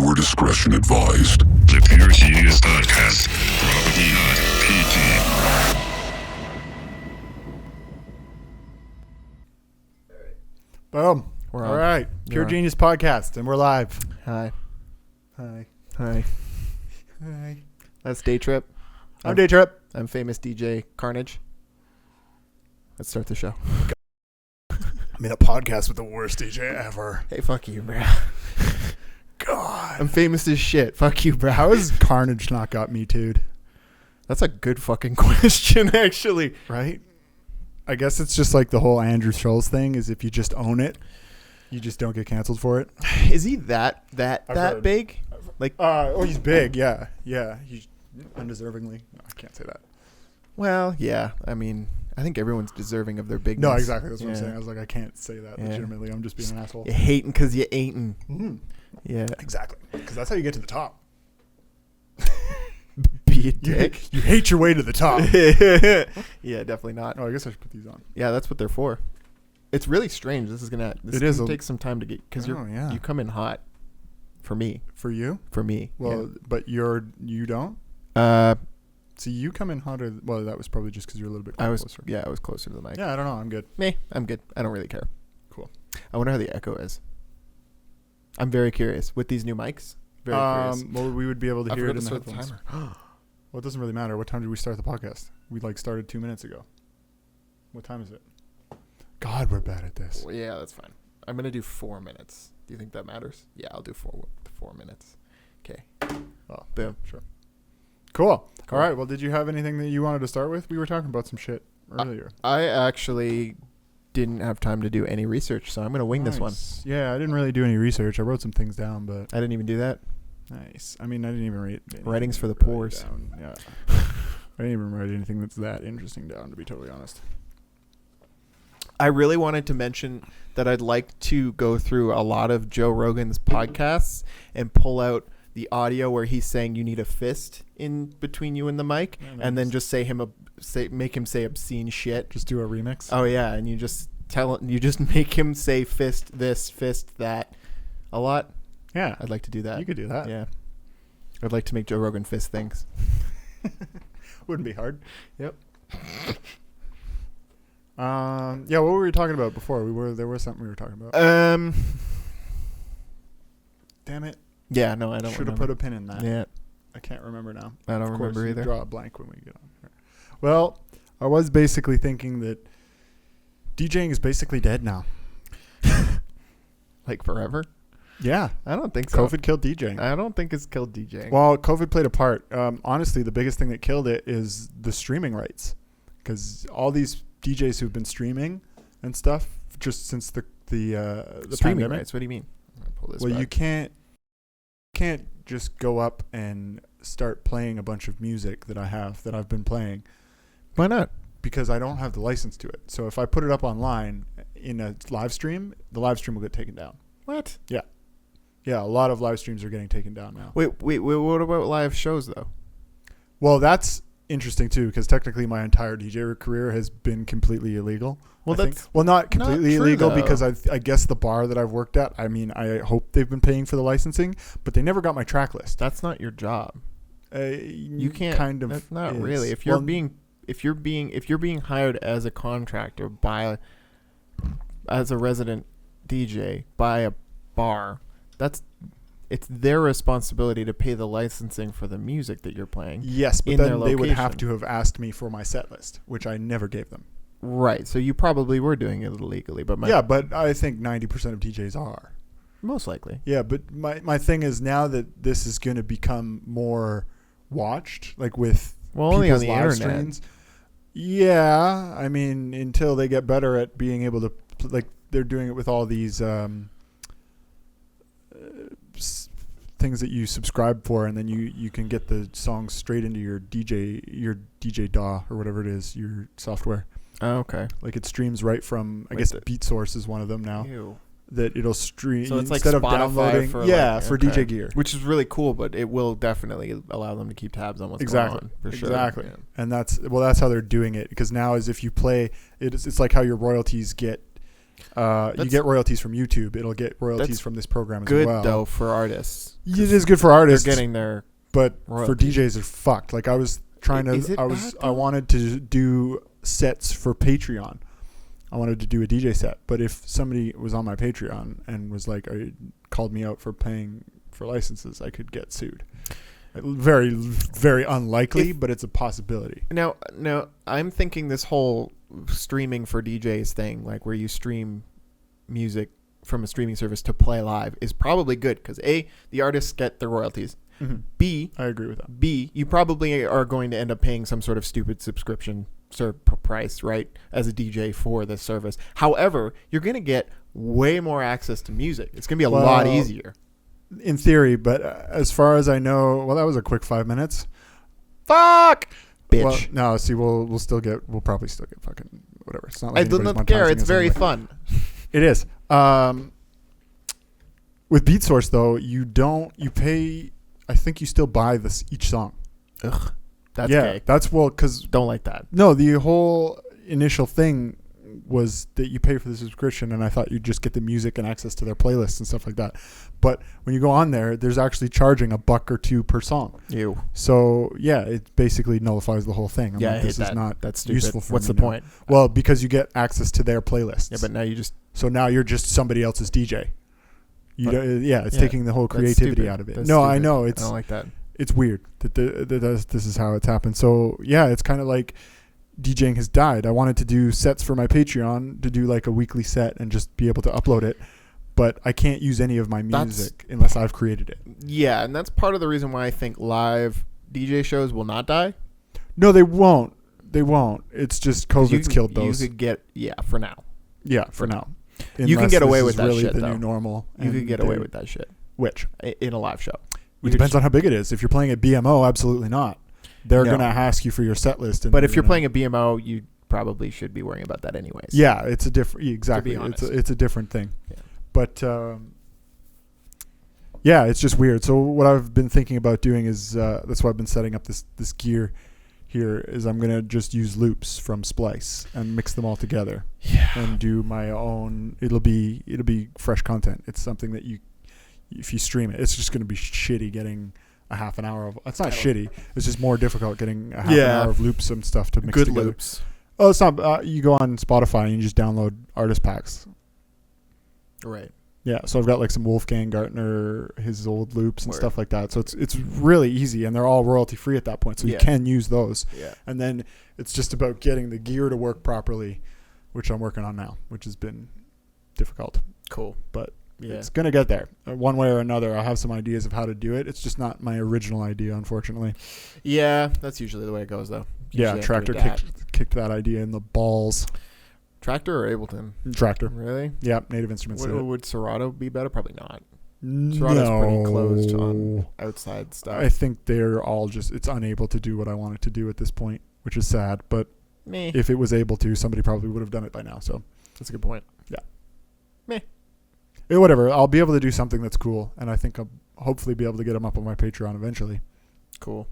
Viewer discretion advised. The Pure Genius Podcast. Probably not PG. Boom. We're All on. right. Pure on. Genius Podcast, and we're live. Hi. Hi. Hi. Hi. That's Day Trip. I'm Day Trip. I'm famous DJ Carnage. Let's start the show. I made a podcast with the worst DJ ever. Hey, fuck you, bro. God. I'm famous as shit. Fuck you, bro. How has Carnage not got me too'd? That's a good fucking question, actually. Right? I guess it's just like the whole Andrew Schulz thing is if you just own it, you just don't get canceled for it. Is he that heard. big? Like, he's big. Yeah. Yeah. He's undeservingly. No, I can't say that. well, yeah. I mean, I think everyone's deserving of their bigness. No, exactly. That's what I'm Yeah. saying. I was like, I can't say that Yeah. legitimately. I'm just being an asshole. You hating because you ain't. Mhm. Yeah. Exactly. Because that's how you get to the top. Be a dick. You hate your way to the top. Yeah, definitely not. Oh, I guess I should put these on. Yeah, that's what they're for. It's really strange. This is gonna take some time to get because Oh, yeah. you come in hot. For me. For you? Well, yeah. but you don't? Uh, See, you come in hotter. Well, that was probably just because you're a little bit I was closer. closer to the mic. Yeah, I don't know. I'm good. Me, I'm good. I don't really care. Cool. I wonder how the echo is. I'm very curious with these new mics. Very curious. Well, we would be able to I hear it forgot in to the start the headphones. timer. Well, it doesn't really matter. What time did we start the podcast? We started 2 minutes ago. What time is it? God, we're bad at this. Well, yeah, that's fine. I'm gonna do 4 minutes. Do you think that matters? Yeah, I'll do 4 minutes. Okay. Oh, Boom. sure. Cool. Cool. All right. Well, did you have anything that you wanted to start with? We were talking about some shit earlier. I actually didn't have time to do any research, so I'm gonna wing this one. Nice. Yeah, I didn't really do any research. I wrote some things down, but I didn't even do that. nice. I mean, I didn't even write anything Writing's for the really pores. down. Yeah. I didn't even write anything that's that interesting down, to be totally honest. I really wanted to mention that I'd like to go through a lot of Joe Rogan's podcasts and pull out the audio where he's saying you need a fist in between you and the mic, Yeah, and then nice. just make him say obscene shit. Just do a remix. Oh yeah, and you just make him say fist this, fist that, a lot. Yeah. I'd like to do that. You could do that. Yeah, I'd like to make Joe Rogan fist things. Wouldn't be hard. Yep. Yeah, what were we talking about before? There was something we were talking about. Damn it. Yeah, no, I don't. Should have put a pin in that. Yeah, I can't remember now. I don't Of course, remember you either. draw a blank when we get on here. Well, I was basically thinking that DJing is basically dead now. Like forever? Yeah. I don't think so. COVID killed DJing. I don't think it's killed DJing. Well, COVID played a part. Honestly, the biggest thing that killed it is the streaming rights, because all these DJs who've been streaming and stuff just since the streaming pandemic. rights. What do you mean? I'm gonna pull this Well, back. you can't just go up and start playing a bunch of music that I've been playing, Why not? because I don't have the license to it. So if I put it up online in a live stream, the live stream will get taken down. What? Yeah, a lot of live streams are getting taken down now. Wait. What about live shows though? Well, that's interesting too, because technically my entire DJ career has been completely illegal. Well, I think. that's Well, not completely true, illegal, though. because I guess the bar that I've worked at, I mean, I hope they've been paying for the licensing, but they never got my track list. That's not your job. You can't. Kind of. That's not is. really. If you're Well, being hired as a contractor as a resident DJ by a bar, it's their responsibility to pay the licensing for the music that you're playing. yes, but in their then they would have location. to have asked me for my set list, which I never gave them. Right. So you probably were doing it illegally, but Yeah, but I think 90% of DJs are. most likely. Yeah, but my thing is now that this is going to become more watched, like with Only on people's the live internet. streams. Yeah, I mean, until they get better at being able to, like, they're doing it with all these things that you subscribe for, and then you can get the songs straight into your DJ DAW or whatever it is, your software. Oh, okay. Like it streams right from, I Like guess the- Beat Source is one of them now. Ew. That it'll stream So it's like instead of Spotify downloading. for for okay. DJ Gear. Which is really cool, but it will definitely allow them to keep tabs on what's Exactly. going on for sure. Exactly. Yeah. And that's how they're doing it, because now as if you play it's like how your royalties get You get royalties from YouTube. It'll get royalties from this program as good well. though for artists. It is good for artists. They're getting their but royalties. For DJs, they're fucked. Like I was trying Is to, it bad, I wanted to do sets for Patreon. I wanted to do a DJ set, but if somebody was on my Patreon and was like, called me out for paying for licenses, I could get sued. Very, very unlikely, but it's a possibility. Now, I'm thinking this whole streaming for DJs thing, like where you stream music from a streaming service to play live, is probably good because A, the artists get the royalties. Mm-hmm. B, I agree with that. B, you probably are going to end up paying some sort of stupid subscription price, right, as a DJ for this service. However, you're going to get way more access to music. It's going to be a lot easier. In theory, but as far as I know, well, that was a quick 5 minutes. Fuck, bitch. Well, no, see, we'll probably still get fucking whatever. It's not like I don't care. It's very fun. It is. With BeatSource though, you pay. I think you still buy each song. Ugh, that's gay. That's because don't like that. No, the whole initial thing was that you pay for the subscription, and I thought you'd just get the music and access to their playlists and stuff like that. But when you go on there's actually charging $1 or $2 per song. Ew. So yeah, it basically nullifies the whole thing. I hate this that. Is not that's stupid. useful for What's me the now. point? Well, because you get access to their playlists. Yeah, but now now you're just somebody else's DJ. It's taking the whole That's creativity stupid. out of it. That's No, stupid. I know I don't like that. It's weird that this is how it's happened. So yeah, it's kind of like DJing has died. I wanted to do sets for my Patreon to do like a weekly set and just be able to upload it, but I can't use any of my music unless I've created it. Yeah, and that's part of the reason why I think live DJ shows will not die. No, they won't. They won't. It's just COVID's killed those. You could get for now. Yeah, for now. You can get away with that really shit, the though. new normal. You could get away with that shit. Which? In a live show. It depends on how big it is. If you're playing at BMO, absolutely not. They're going to ask you for your set list. But if you're playing at BMO, you probably should be worrying about that anyways. Yeah, it's a different. Exactly. To be honest. It's a different thing. Yeah. But yeah, it's just weird. So what I've been thinking about doing is that's why I've been setting up this gear here is I'm going to just use loops from Splice and mix them all together and do my own. It'll be fresh content. It's something that if you stream it, it's just going to be shitty getting a half an hour of. It's not shitty. It's just more difficult getting a half an hour of loops and stuff to mix Good together. loops. Oh, it's not. You go on Spotify and you just download artist packs. Right. Yeah, so I've got like some Wolfgang Gartner, his old loops and stuff like that. So it's really easy, and they're all royalty free at that point. So you can use those. Yeah. And then it's just about getting the gear to work properly, which I'm working on now, which has been difficult. Cool. But it's gonna get there one way or another. I have some ideas of how to do it. It's just not my original idea, unfortunately. Yeah, that's usually the way it goes, though. Yeah, Tractor kicked that idea in the balls. Tractor or Ableton? Tractor. Really? Yeah, Native Instruments. Would Serato be better? Probably not. Serato's pretty closed on outside stuff. I think they're all it's unable to do what I want it to do at this point, which is sad. But if it was able to, somebody probably would have done it by now. So that's a good point. Yeah. Whatever. I'll be able to do something that's cool, and I think I'll hopefully be able to get them up on my Patreon eventually. Cool.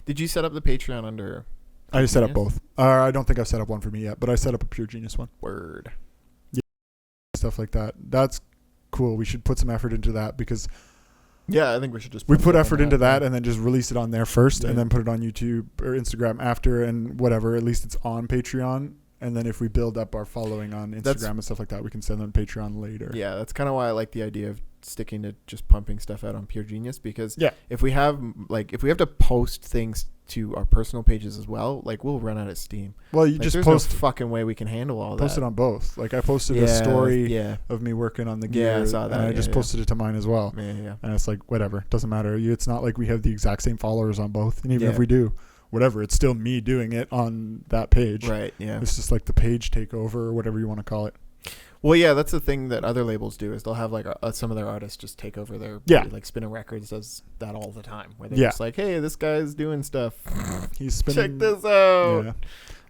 Did you set up the Patreon under? I just set up both. I don't think I've set up one for me yet, but I set up a Pure Genius one. Word. Yeah, stuff like that. That's cool. We should put some effort into that because. Yeah, I think we should just. We put effort into that and then just release it on there first, and then put it on YouTube or Instagram after, and whatever. At least it's on Patreon. And then if we build up our following on Instagram and stuff like that, we can send them Patreon later. Yeah, that's kind of why I like the idea of sticking to just pumping stuff out on Pure Genius, because if we have to post things to our personal pages as well, like we'll run out of steam. Well, you just post no fucking way we can handle all that. Post it on both. Like I posted a story of me working on the gear, I saw that, and I just posted it to mine as well. Yeah. And it's like whatever, doesn't matter. It's not like we have the exact same followers on both, and even if we do, whatever, it's still me doing it on that page. Right. Yeah. It's just like the page takeover or whatever you want to call it. Well, yeah, that's the thing that other labels do is they'll have like some of their artists just take over their like Spinning Records does that all the time where they're just like, hey, this guy's doing stuff. He's spinning. Check this out. Yeah.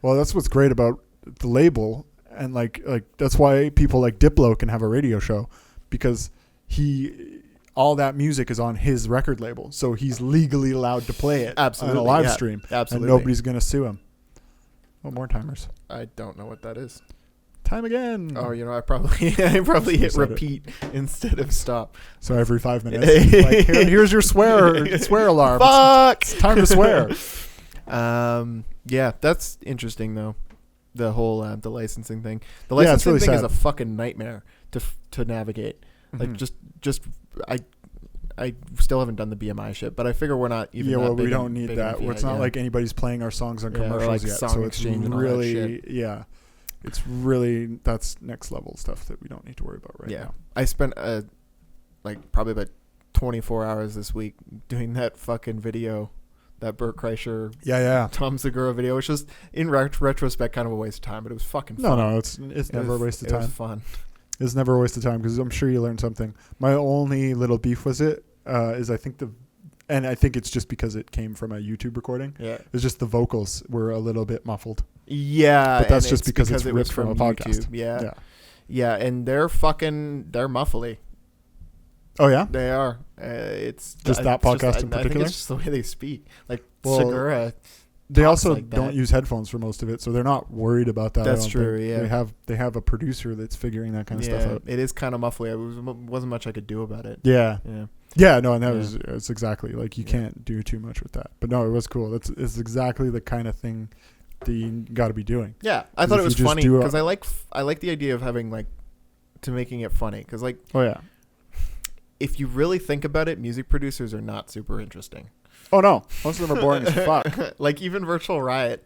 Well, that's what's great about the label, and like that's why people like Diplo can have a radio show, because all that music is on his record label, so he's legally allowed to play it on a live stream. Absolutely. And nobody's going to sue him. What more timers? I don't know what that is. time again. Oh, I probably hit said it. repeat instead of stop. So every 5 minutes, like, here's your swear alarm. Fuck. It's time to swear. Yeah, that's interesting though. The whole the licensing thing. The Yeah, it's licensing really thing is sad. a fucking nightmare to navigate. Like Mhm. just I still haven't done the BMI shit, but I figure we're not even. Yeah, that well, we big don't in- need big that. enough It's yet, not yeah. like anybody's playing our songs on Yeah, or, commercials like, yet. song So it's exchange and all that really, shit. yeah, it's really, that's next level stuff that we don't need to worry about right Yeah, now. I spent like probably about 24 hours this week doing that fucking video, that Burt Kreischer Yeah. Tom Segura video, which was in retrospect kind of a waste of time, but it was fucking fun. No, it's It never was- a waste of It was time. fun. It's never a waste of time because I'm sure you learned something. My only little beef was is I think and I think it's just because it came from a YouTube recording. Yeah. It's just the vocals were a little bit muffled. Yeah, But that's and just because it's it was ripped from a podcast. YouTube. Yeah, and they're muffly. Oh yeah. They are. It's Just that podcast in I think particular? it's just the way they speak. Like Well, Segura. They talks also like don't that. use headphones for most of it, so they're not worried about that. I That's don't true, think. yeah. They have a producer that's figuring that kind of stuff out. It is kind of muffly. It wasn't much I could do about it. Yeah. Yeah. No, and that Yeah. was it's exactly like you Yeah. can't do too much with that. But no, it was cool. It's exactly the kind of thing that you got to be doing. Yeah, I If thought it you was just funny do a- because I like the idea of having like to making it funny because like Oh yeah. if you really think about it, music producers are not super interesting. Oh no, most of them are boring as fuck. Like even Virtual Riot,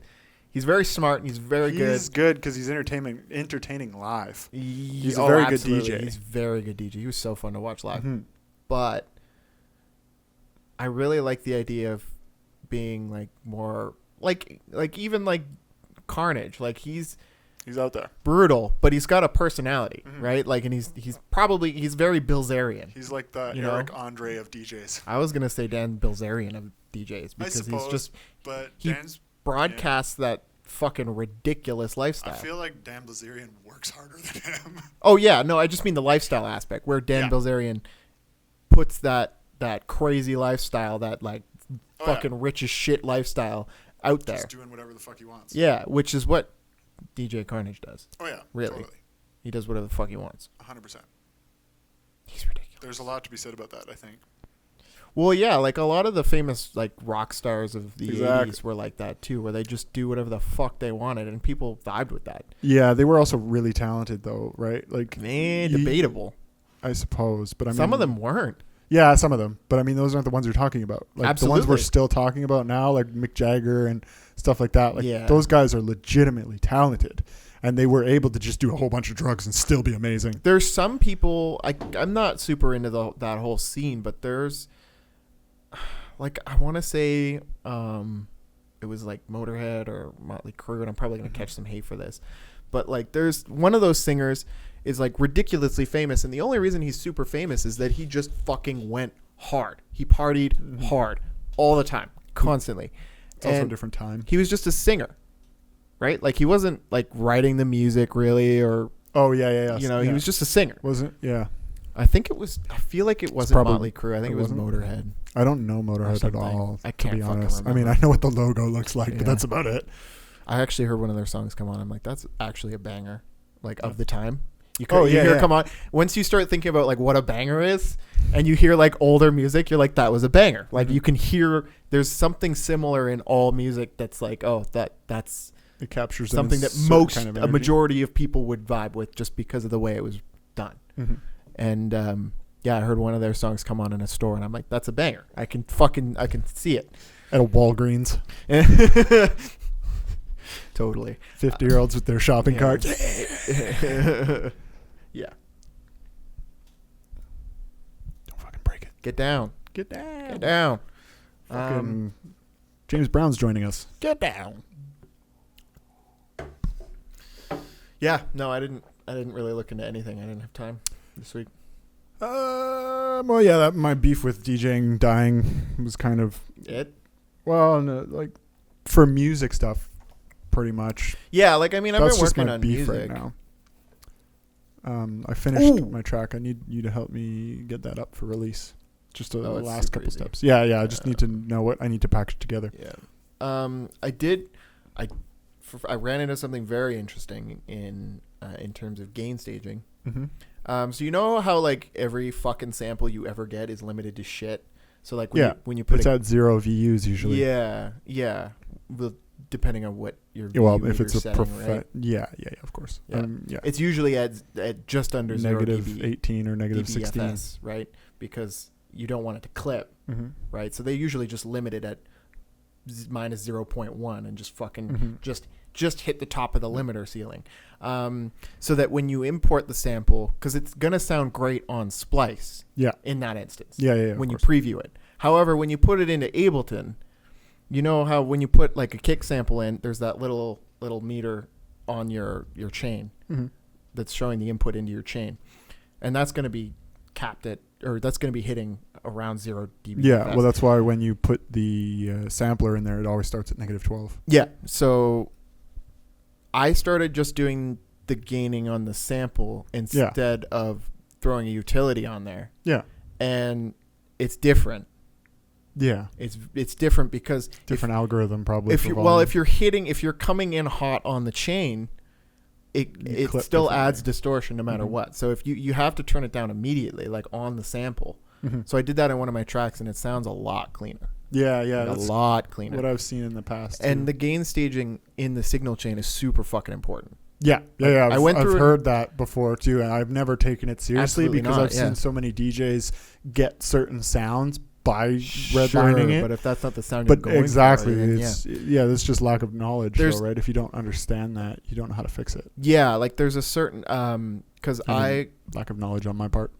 he's very smart and he's very He's good. good because he's entertaining live. He's a very good absolutely. DJ. He's very good DJ. He was so fun to watch live. Mhm. But I really like the idea of being like more like even like Carnage. Like he's He's out there. brutal, but he's got a personality, Mhm. right? Like, and he's very Bilzerian. He's like the You know? Eric Andre of DJs. I was gonna say Dan Bilzerian of DJs because suppose, he's just But he Dan's. broadcasts that fucking ridiculous lifestyle. I feel like Dan Blazerian works harder than him. Oh yeah, no, I just mean the lifestyle aspect where Dan Yeah. Bilzerian puts that crazy lifestyle, that like Oh, yeah. fucking rich as shit lifestyle out there. Just doing whatever the fuck he wants. Yeah, which is what DJ Carnage does. Oh yeah. Really? Totally. He does whatever the fuck he wants. 100%. He's ridiculous. There's a lot to be said about that, I think. Well, yeah, like a lot of the famous like rock stars of the Exactly. 80s were like that too, where they just do whatever the fuck they wanted, and people vibed with that. Yeah, they were also really talented, though, right? Like, Debatable. I suppose, but I mean, Some of them weren't. Yeah, some of them, but I mean, those aren't the ones you're talking about. Like the ones we're Absolutely. still talking about now, like Mick Jagger and stuff like that. Like Yeah. those guys are legitimately talented, and they were able to just do a whole bunch of drugs and still be amazing. There's some people I'm not super into that whole scene, but there's like I want to say it was like Motorhead or Motley Crue, and I'm probably gonna catch some hate for this, but like there's one of those singers is like ridiculously famous, and the only reason he's super famous is that he just fucking went hard. He partied hard all the time, constantly. It's also a And different time. he was just a singer, right? Like he wasn't like writing the music really, or Oh yeah. you know, he was just a singer. wasn't. Yeah, I feel like it wasn't probably- Motley Crue. I think it was wasn't? Motorhead. I don't know Motorhead at something. all. I can't to be fucking honest. I mean, remember. I know what the logo looks like, Yeah. but that's about it. I actually heard one of their songs come on. I'm like, that's actually a banger, like of the time. You Oh, you yeah, hear yeah. it come on. Once you start thinking about like what a banger is, and you hear like older music, you're like, that was a banger. Like Mhm. you can hear there's something similar in all music that's like, oh, that's It captures something that certain most kind of a energy. majority of people would vibe with just because of the way it was done. Mhm. And yeah, I heard one of their songs come on in a store, and I'm like, that's a banger. I can see it. At a Walgreens, Totally. 50-year-olds with their shopping Yeah. carts. Yeah. Don't fucking break it. Get down. Get down. Get down. Fucking James Brown's joining us. Get down. Yeah. No, I didn't really look into anything. I didn't have time this week. Well, yeah, my beef with DJing dying was kind of, well, no, like for music stuff, pretty much. Yeah, like I mean, I've That's been just working my on beef music. right now. I finished Ooh. my track. I need you to help me get that up for release. Just the Oh, it's last super couple easy. steps. Yeah. I just need to know what I need to package together. Yeah. I I ran into something very interesting in terms of gain staging. Mm-hmm. So you know how like every fucking sample you ever get is limited to shit. So like when you put put it's at 0 VUs usually. yeah, well, depending on what your well, VU if it's a setting, right? yeah, of course. Yeah. It's usually at just under negative 0 dB, 18 or negative dBFS, 16, right? Because you don't want it to clip, mm-hmm. right? So they usually just limit it at minus 0.1 and just fucking mm-hmm. just hit the top of the limiter ceiling, so that when you import the sample, because it's gonna sound great on Splice, in that instance, when you preview it. However, when you put it into Ableton, you know how when you put like a kick sample in, there's that little meter on your chain mm-hmm. that's showing the input into your chain, and that's going to be capped at, or that's going to be hitting around 0 dB. Yeah, well, that's why when you put the sampler in there, it always starts at negative 12. Yeah, so I started just doing the gaining on the sample instead of throwing a utility on there. Yeah, and it's different. Yeah, it's different because different algorithm probably. If you're coming in hot on the chain, it still adds distortion no matter mm-hmm. what. So if you have to turn it down immediately, like on the sample. Mm-hmm. So I did that in one of my tracks, and it sounds a lot cleaner. Yeah, like a lot cleaner. What I've seen in the past. And too. the gain staging in the signal chain is super fucking important. Yeah. I've through heard that before too, and I've never taken it seriously because I've seen so many DJs get certain sounds by redlining it. But if that's not the sound you're going exactly, for, then there's just lack of knowledge, though, right? If you don't understand that, you don't know how to fix it. Yeah, like there's a certain lack of knowledge on my part.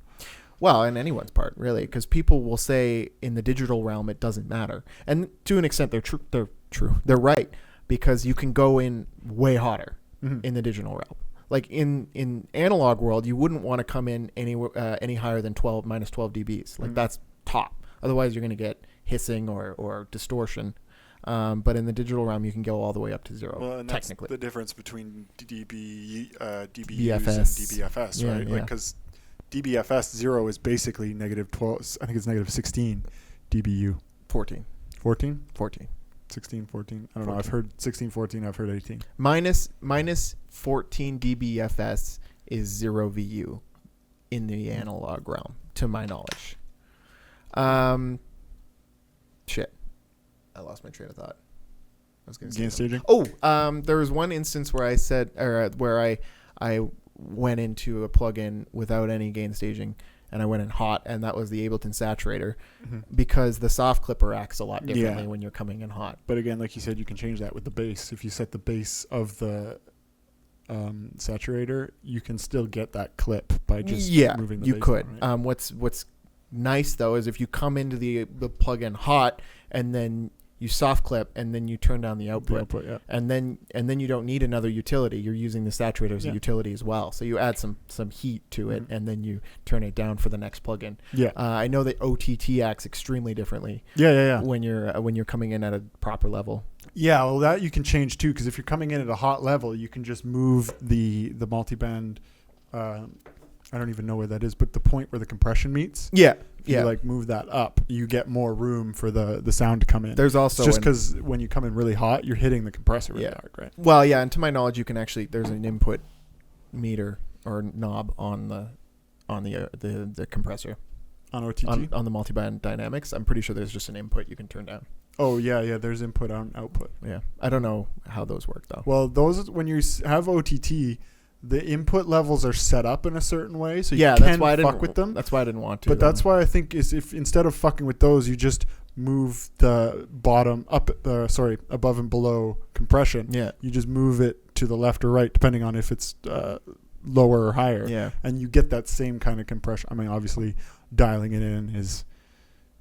Well, and anyone's part, really, because people will say in the digital realm it doesn't matter, and to an extent they're true. They're right, because you can go in way hotter mm-hmm. in the digital realm. Like in analog world, you wouldn't want to come in any higher than minus 12 dBs. Like that's top. Otherwise, you're going to get hissing or distortion. But in the digital realm, you can go all the way up to 0. Well, and technically, that's the difference between DBUs BFS. and DBFS, Yeah, right? yeah. Because DBFS 0 is basically negative 12. I think it's negative 16 dBu. 14. 14? 14. 16, 14. I don't know. I've heard 16, 14. I've heard 18. Minus 14 dBFS is 0 VU in the analog realm, to my knowledge. Shit. I lost my train of thought. I was going to say gain staging? There was one instance where I said, or where I went into a plugin without any gain staging, and I went in hot, and that was the Ableton Saturator, mm-hmm. because the soft clipper acts a lot differently when you're coming in hot. But again, like you said, you can change that with the bass. If you set the bass of the saturator, you can still get that clip by just moving the bass. You could. On, right? What's nice though is if you come into the plugin hot and then you soft clip and then you turn down the output, and then you don't need another utility. You're using the saturator as a utility as well. So you add some heat to it, mm-hmm. and then you turn it down for the next plugin. Yeah. I know that OTT acts extremely differently. Yeah. When you're coming in at a proper level. Yeah, well, that you can change too, because if you're coming in at a hot level, you can just move the multiband. I don't even know where that is, but the point where the compression meets. Yeah. If you like move that up, you get more room for the sound to come in. There's also just because when you come in really hot, you're hitting the compressor really hard, right? Well, yeah, and to my knowledge, you can actually there's an input meter or knob on the compressor on OTT on the multiband dynamics. I'm pretty sure there's just an input you can turn down. Oh yeah. There's input on output. Yeah, I don't know how those work though. Well, those when you have OTT. The input levels are set up in a certain way, so you can fuck with them. That's why I didn't want to. But that's why I think is if instead of fucking with those, you just move the bottom up, above and below compression. Yeah. You just move it to the left or right, depending on if it's lower or higher. Yeah. And you get that same kind of compression. I mean, obviously, dialing it in is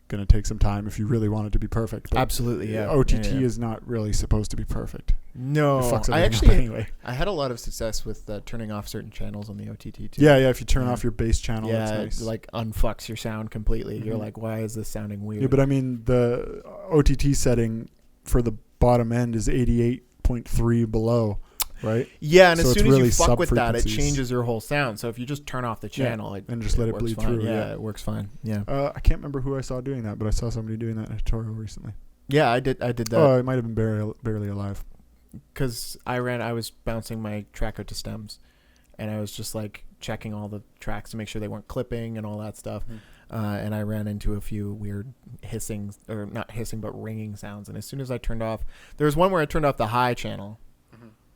going to take some time if you really want it to be perfect. But absolutely, yeah. OTT is not really supposed to be perfect. No, anyway. I had a lot of success with turning off certain channels on the OTT too. Yeah. If you turn off your bass channel, that's nice. It like unfucks your sound completely. Mm-hmm. You're like, why is this sounding weird? Yeah, but I mean, the OTT setting for the bottom end is 88.3 below, right? Yeah, and so as soon as you fuck with that, it changes your whole sound. So if you just turn off the channel, and just let it bleed through. Yeah, it works fine. Yeah. I can't remember who I saw doing that, but I saw somebody doing that in a tutorial recently. Yeah, I did that. Oh, it might have been barely alive. because I was bouncing my track out to stems, and I was just like checking all the tracks to make sure they weren't clipping and all that stuff. And I ran into a few weird hissing, or not hissing, but ringing sounds. And as soon as I turned off, there was one where I turned off the high channel.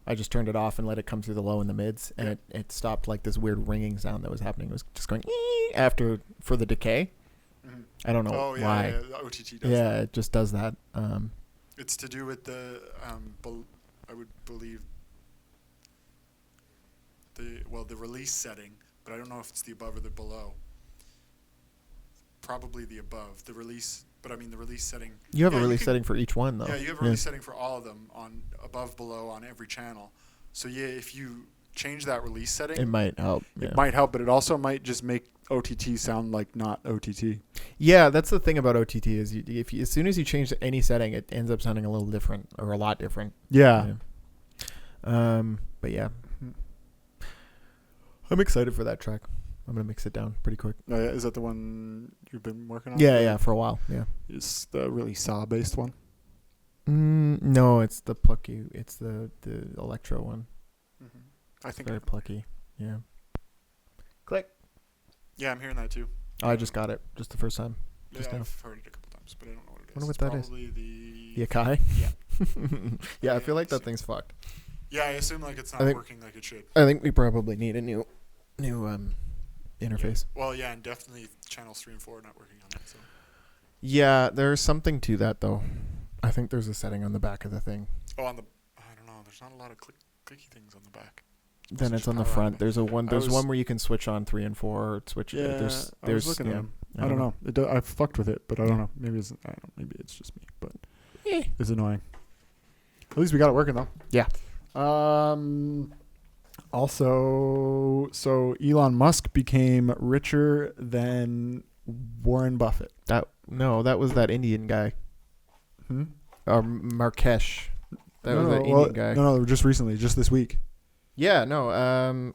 I just turned it off and let it come through the low and the mids, and it stopped like this weird ringing sound that was happening. It was just going after for the decay. I don't know why. Yeah, the OTT does Yeah, that. it just does that. It's to do with the, I would believe, the release setting, but I don't know if it's the above or the below. Probably the above. The release, but I mean the release setting. You have a release setting for each one, though. Yeah, you have a release setting for all of them on above, below, on every channel. So yeah, if you change that release setting, It might help. it might help, but it also might just make OTT sound like not OTT. Yeah, that's the thing about OTT is as soon as you change any setting, it ends up sounding a little different or a lot different. Yeah. But yeah, I'm excited for that track. I'm gonna mix it down pretty quick. Oh, yeah. Is that the one you've been working on? Yeah, for a while. Yeah. It's the really saw-based one. No, it's the plucky. It's the electro one. I think Very plucky. Yeah. Click. Yeah, I'm hearing that too. I just got it just the first time. Just now. I've heard it a couple times, but I don't know what it is. Wonder what It's that is. probably the Akai? Yeah. Yeah, I feel like that thing's fucked. Yeah, I assume like it's not working like it should. I think we probably need a new interface. Well, yeah, and definitely channels 3 and 4 are not working on it. So. Yeah, there's something to that though. I think there's a setting on the back of the thing. Oh, I don't know. There's not a lot of clicky things on the back. Then it's on the front. There's one where you can switch on 3 and 4. Or switch. Yeah, there's I was looking at them. I don't know. I've fucked with it, but I don't know. Maybe it's just me, but it's annoying. At least we got it working though. Yeah. Also, so Elon Musk became richer than Warren Buffett. That was that Indian guy. Markesh. That was that Indian guy. No, just recently, just this week. Yeah, no.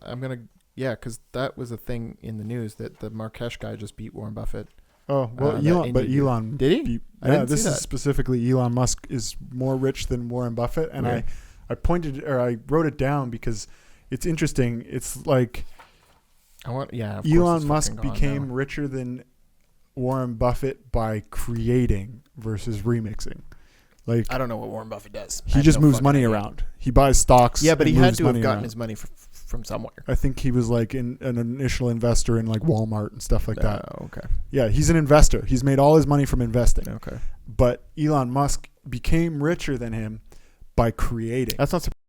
Because that was a thing in the news that the Markesh guy just beat Warren Buffett. Oh well, Elon did he? This is specifically Elon Musk is more rich than Warren Buffett, and right. I wrote it down because it's interesting. It's like Elon Musk became richer than Warren Buffett by creating versus remixing. Like I don't know what Warren Buffett does. He just moves money around. He buys stocks. Yeah, but he had to have gotten around. his money from somewhere. I think he was like an initial investor in like Walmart and stuff like that. Oh, okay. Yeah, he's an investor. He's made all his money from investing. Okay. But Elon Musk became richer than him by creating. That's not surprising.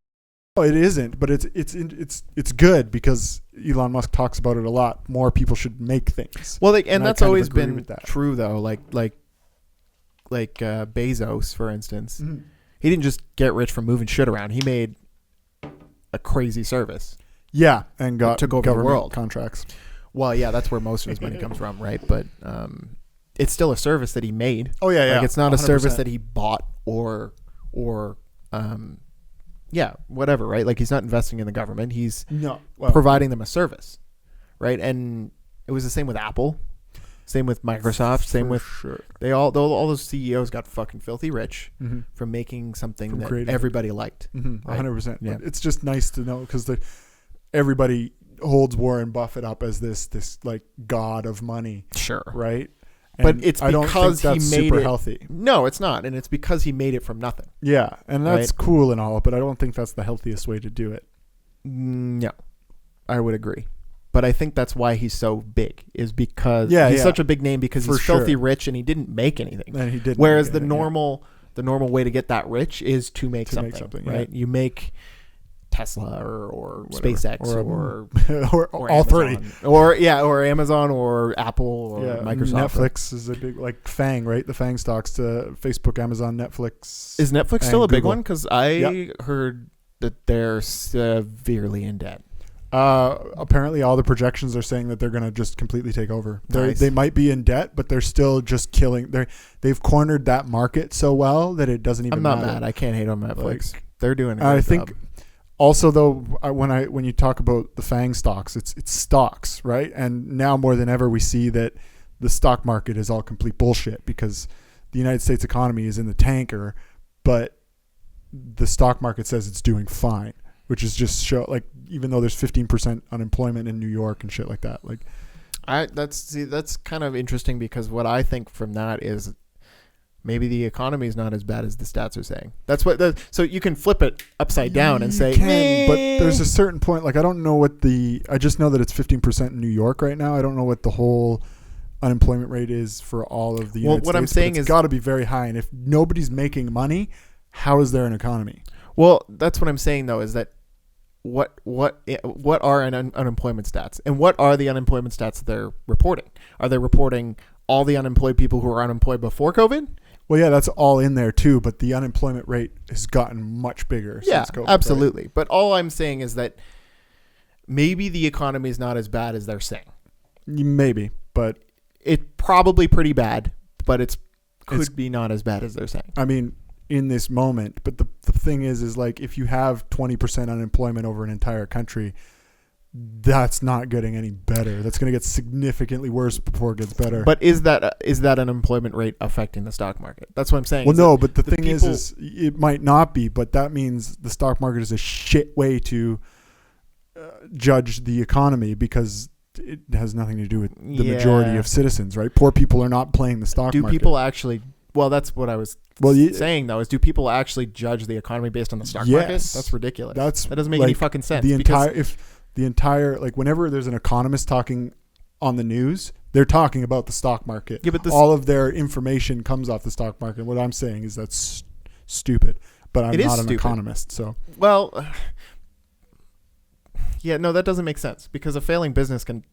Oh, it isn't, but it's good because Elon Musk talks about it a lot. More people should make things. Well, and that's always been that. true though. Like Bezos, for instance, he didn't just get rich from moving shit around. He made a crazy service. Yeah, and took over the world contracts. Well, yeah, that's where most of his money comes from, right? But it's still a service that he made. Oh yeah, yeah. Like it's not 100%. a service that he bought or whatever, right? Like he's not investing in the government. He's providing them a service, right? And it was the same with Apple. Same with Microsoft. Same with all those CEOs got fucking filthy rich from making something that everybody liked. 100%. Yeah. It's just nice to know because everybody holds Warren Buffett up as this like god of money. Sure. Right. But it's because he made super it healthy. No, it's not, and it's because he made it from nothing. Yeah, and that's cool and all, but I don't think that's the healthiest way to do it. No, I would agree. But I think that's why he's so big, is because he's such a big name because he's filthy rich and he didn't make anything. And he didn't. Whereas the normal way to get that rich is to make something, right? Yeah. You make Tesla or SpaceX or all three, or Amazon or Apple or Microsoft. Netflix is a big like FANG, right? The FANG stocks to Facebook, Amazon, Netflix. Is Netflix still a big one? Because I heard that they're severely in debt. Apparently all the projections are saying that they're going to just completely take over. Nice. They might be in debt, but they're still just killing. They've cornered that market so well that it doesn't even matter. I'm not mad. I can't hate on Netflix. They're doing a I great think job. Also though, when you talk about the FANG stocks, it's stocks, right? And now more than ever we see that the stock market is all complete bullshit because the United States economy is in the tanker, but the stock market says it's doing fine, which is just show like even though there's 15% unemployment in New York and shit like that. Like that's kind of interesting because what I think from that is maybe the economy is not as bad as the stats are saying. That's what. So you can flip it upside down and say, but there's a certain point. Like I don't know what I just know that it's 15% in New York right now. I don't know what the whole unemployment rate is for all of the United States. What I'm saying is it's got to be very high. And if nobody's making money, how is there an economy? Well, that's what I'm saying though. Is that what are unemployment stats, and what are the unemployment stats they're reporting? Are they reporting all the unemployed people who were unemployed before COVID? Well, yeah, that's all in there too, but the unemployment rate has gotten much bigger since COVID. Absolutely. Right? But all I'm saying is that maybe the economy is not as bad as they're saying. Maybe, but it's probably pretty bad, but it could be not as bad as they're saying. I mean, in this moment, but the thing is like if you have 20% unemployment over an entire country, that's not getting any better. That's going to get significantly worse before it gets better. But is that unemployment rate affecting the stock market? That's what I'm saying. Well, no, but the thing is it might not be, but that means the stock market is a shit way to judge the economy because it has nothing to do with the majority of citizens, right? Poor people are not playing the stock market. Do people actually... Well, that's what I was saying, though, is do people actually judge the economy based on the stock market? That's ridiculous. That doesn't make any fucking sense. The entire, like whenever there's an economist talking on the news, they're talking about the stock market. Yeah, but all of their information comes off the stock market. What I'm saying is that's stupid, but I'm not an economist. So, well, yeah, no, that doesn't make sense because a failing business can,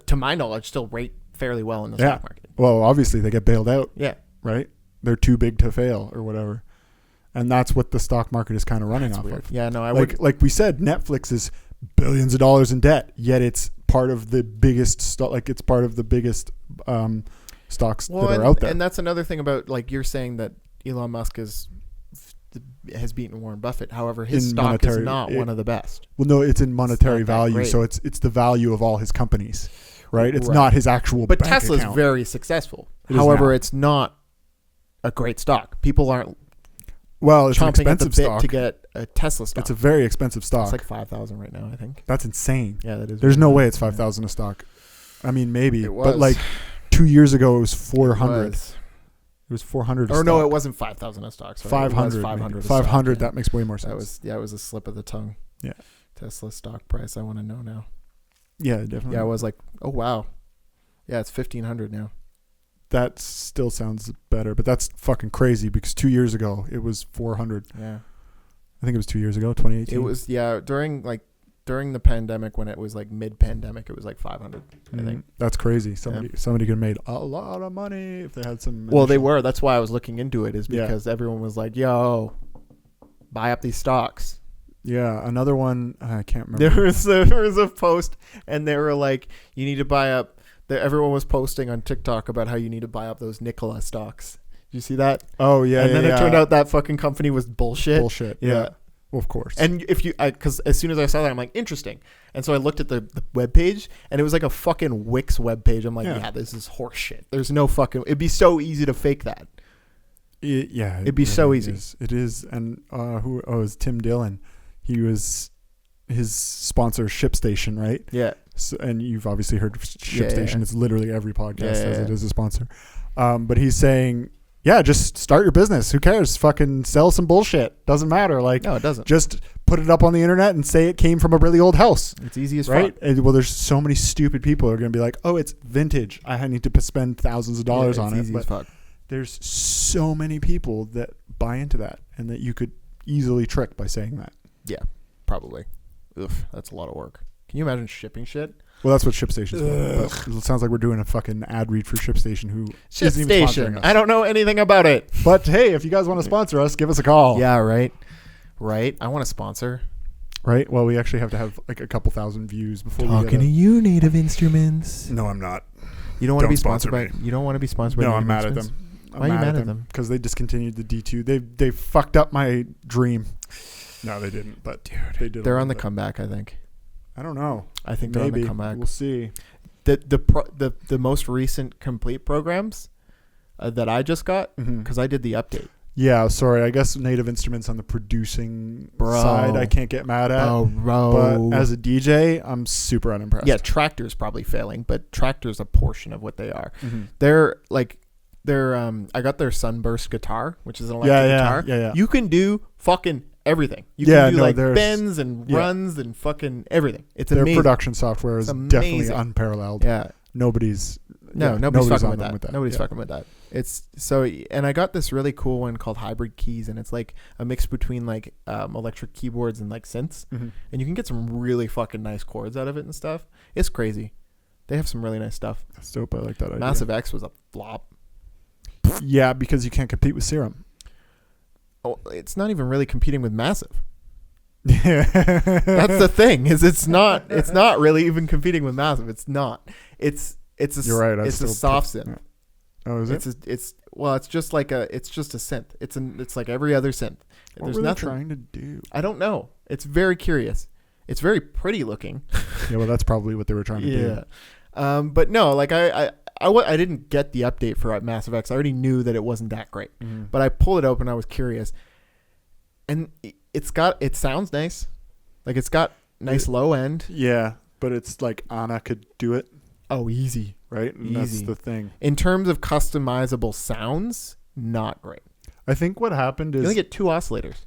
to my knowledge, still rate fairly well in the stock market. Well, obviously they get bailed out. Yeah. Right? They're too big to fail or whatever. And that's what the stock market is kind of running off of. Yeah, no, like we said, Netflix is billions of dollars in debt, yet it's part of the biggest stocks that are out there. And that's another thing about, like, you're saying that Elon Musk has beaten Warren Buffett. However, his stock is not one of the best. Well, no, it's in monetary value, so it's the value of all his companies, right? It's not his actual bank account. But Tesla's very successful. However, it's not a great stock. People aren't it's an expensive stock to get a Tesla stock. It's a very expensive stock. It's like 5,000 right now, I think. That's insane. Yeah, that is. There's no way it's 5,000 a stock. I mean, maybe, but like 2 years ago it was 400. It was 400. Or no, it wasn't 5,000 a stock. Sorry. 500. 500. 500. That makes way more sense. It was a slip of the tongue. Yeah. Tesla stock price. I want to know now. Yeah, definitely. Yeah, I was like, oh wow. Yeah, it's 1,500 now. That still sounds better, but that's fucking crazy because 2 years ago it was 400. Yeah. I think it was 2 years ago, 2018. It was, during the pandemic when it was like mid-pandemic, it was like 500, I think. That's crazy. Somebody could have made a lot of money if they had some. Well, they were. That's why I was looking into it, is because everyone was like, yo, buy up these stocks. Yeah, another one, I can't remember. There was a post, and they were like, you need to buy up. Everyone was posting on TikTok about how you need to buy up those Nikola stocks. Did you see that? Oh, yeah. And then it turned out that fucking company was bullshit. Bullshit. Yeah. Well, of course. And because as soon as I saw that, I'm like, interesting. And so I looked at the webpage, and it was like a fucking Wix webpage. I'm like, yeah, this is horseshit. There's no fucking. It'd be so easy to fake that. It'd be so easy. It is. And it was Tim Dillon. He was his sponsor, ShipStation, right? Yeah. So, and you've obviously heard of ShipStation. It's literally every podcast has it as a sponsor. But he's saying, just start your business. Who cares? Fucking sell some bullshit. Doesn't matter. Like, no, it doesn't. Just put it up on the internet and say it came from a really old house. It's easy as right. Well, there's so many stupid people who are going to be like, oh, it's vintage. I need to spend thousands of dollars on it. Easy as fuck. There's so many people that buy into that, and that you could easily trick by saying that. Yeah, probably. Oof, that's a lot of work. Can you imagine shipping shit? Well, that's what ShipStation is for. It sounds like we're doing a fucking ad read for ShipStation, who isn't even sponsoring us. I don't know anything about it. But hey, if you guys want to sponsor us, give us a call. Yeah, right. I want to sponsor. Right? Well, we actually have to have like a couple thousand views before Talking to you, Native Instruments. No, I'm not. You don't want to be sponsored by. You don't want to be sponsored by. No, I'm mad at them. Why are you mad at them? Because they discontinued the D2. They fucked up my dream. No, they didn't. But dude, they did. They're on the comeback, I think. I don't know. I think they're on the comeback. We'll see. The most recent complete programs that I just got, because I did the update. Yeah, sorry. I guess Native Instruments on the producing Bro. side, I can't get mad at. Oh, bro. But as a DJ, I'm super unimpressed. Yeah, Tractor's probably failing, but Tractor's a portion of what they are. Mm-hmm. I got their Sunburst guitar, which is an electric guitar. Yeah. You can do fucking everything. You Yeah, can do no, like there's- bends and runs and fucking everything. It's Their amazing. production software is It's definitely amazing. unparalleled. Yeah. Nobody's Nobody's fucking on with them that. Nobody's fucking with that. It's so, and I got this really cool one called Hybrid Keys, and it's like a mix between like electric keyboards and like synths, Mhm. and you can get some really fucking nice chords out of it and stuff. It's crazy. They have some really nice stuff. That's dope. I like that idea. Massive X was a flop. Yeah, because you can't compete with Serum. Oh, it's not even really competing with Massive. That's That's the thing. It's not really even competing with Massive. It's not. It's a You're right. it's a soft synth. Oh, is it? It's just like a synth. It's like every other synth. What There's were they nothing. trying to do? I don't know. It's very curious. It's very pretty looking. Yeah, well, that's probably what they were trying to do. But no, like I didn't get the update for Massive X. I already knew that it wasn't that great. Mhm. But I pulled it open. I was curious, and it sounds nice. Like it's got nice low end. Yeah, but it's like Anna could do it, Oh, easy. right? And that's Easy. the thing. In terms of customizable sounds, not great. I think what happened You is only get 2 oscillators.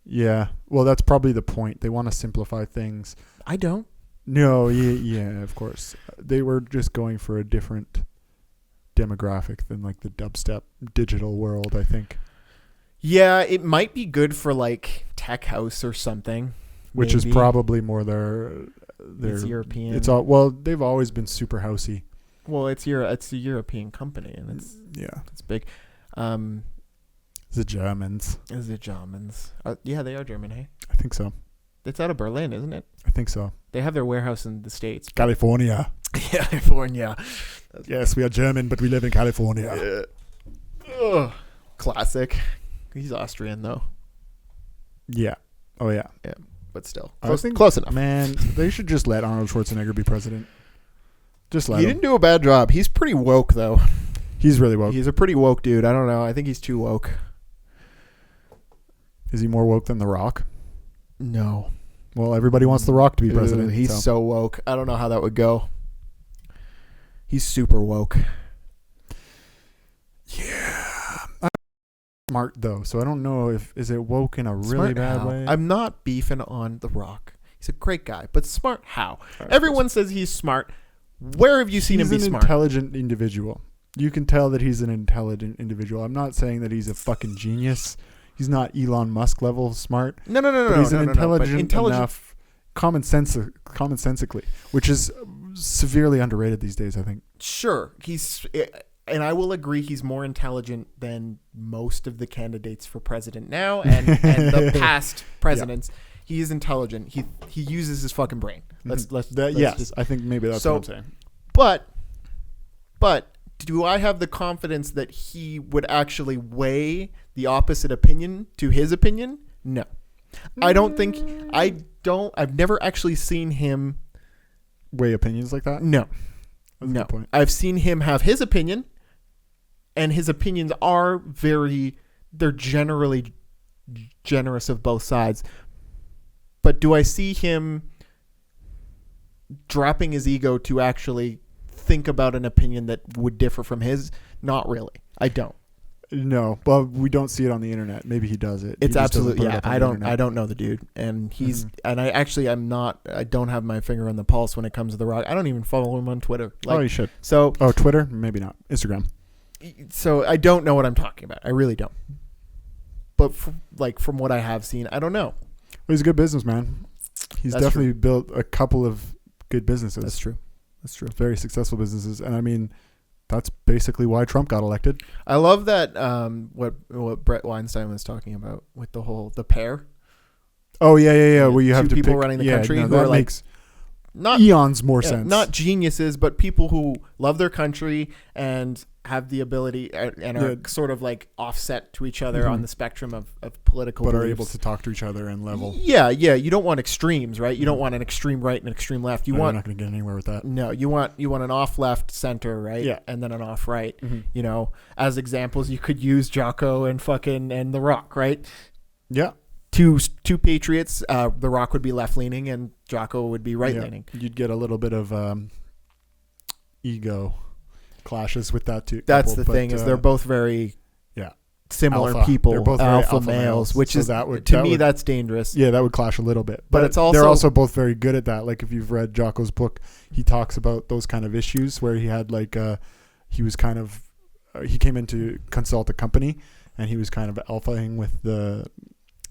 yeah. Well, that's probably the point. They want to simplify things. I don't. No, yeah, of course. They were just going for a different demographic than like the dubstep digital world, I think. Yeah, it might be good for like tech house or something. Which is maybe. probably more their It's European. It's all well, they've always been super housey. Well, it's a European company and it's big. The Germans. Is it Germans? Yeah, they are German, hey? I think so. It's out of Berlin, isn't it? I think so. They have their warehouse in the States. California. California. Yes, we are German, but we live in California. Ugh. Classic. He's Austrian though. Yeah. Oh yeah. Yeah, but still. I think Close enough. Man, they should just let Arnold Schwarzenegger be president. Just let He him. didn't do a bad job. He's pretty woke though. He's really woke. He's a pretty woke dude. I don't know. I think he's too woke. Is he more woke than The Rock? No. Well, everybody wants The Rock to be president. He's so woke. I don't know how that would go. He's super woke. Yeah. I'm smart though, so I don't know is it woke in a really Smart bad how? way. I'm not beefing on The Rock. He's a great guy, but smart how? Everyone says he's smart. Where have you seen him be He's an smart? intelligent individual. You can tell that he's an intelligent individual. I'm not saying that he's a fucking genius. He's not Elon Musk level smart. No. But he's an But intelligent enough, commonsensically, which is severely underrated these days, I think. Sure, and I will agree he's more intelligent than most of the candidates for president now and the past presidents. He is intelligent. He uses his fucking brain. Let's Yes, just, I think maybe that's So- what I'm saying. but do I have the confidence that he would actually weigh the opposite opinion to his opinion? No. I don't think I've never actually seen him. Weigh opinions like that? No. That's a No. good point. I've seen him have his opinion, and his opinions are they're generally generous of both sides. But do I see him dropping his ego to actually think about an opinion that would differ from his? Not really. I don't. No, but we don't see it on the internet. Maybe he does it. It's He just doesn't absolutely put it up on I the don't internet. know the dude, and I don't have my finger on the pulse when it comes to The Rock. I don't even follow him on Twitter. Oh, you should. So Oh, Twitter? Maybe not. Instagram. I don't know what I'm talking about. I really don't. But from what I have seen, I don't know. Well, he's a good businessman. He's That's definitely built a couple of good businesses. That's true. Very successful businesses. And I mean, that's basically why Trump got elected. I love that what Brett Weinstein was talking about with the pair. Oh, yeah. Where you have Two to people pick, running the country No, who that are like makes not eons more sense. Not geniuses, but people who love their country and have the ability and are sort of like offset to each other on the spectrum of political but beliefs. are able to talk to each other and level. Yeah. You don't want extremes, right? You don't want an extreme right and an extreme left. You're not going to get anywhere with that. No, you want an off left center, right? Yeah. And then an off right. You know, as examples, you could use Jocko and The Rock, right? Yeah. Two patriots. The Rock would be left leaning and Jocko would be right leaning. You'd get a little bit of ego clashes with that too. That's the thing is they're both very similar alpha. people. They're both alpha males, which so is would, to me that's dangerous. Yeah, that would clash a little bit. But it's also they're also both very good at that. Like if you've read Jocko's book, he talks about those kind of issues where he had like he was kind of he came in to consult a company and he was kind of alphaing with the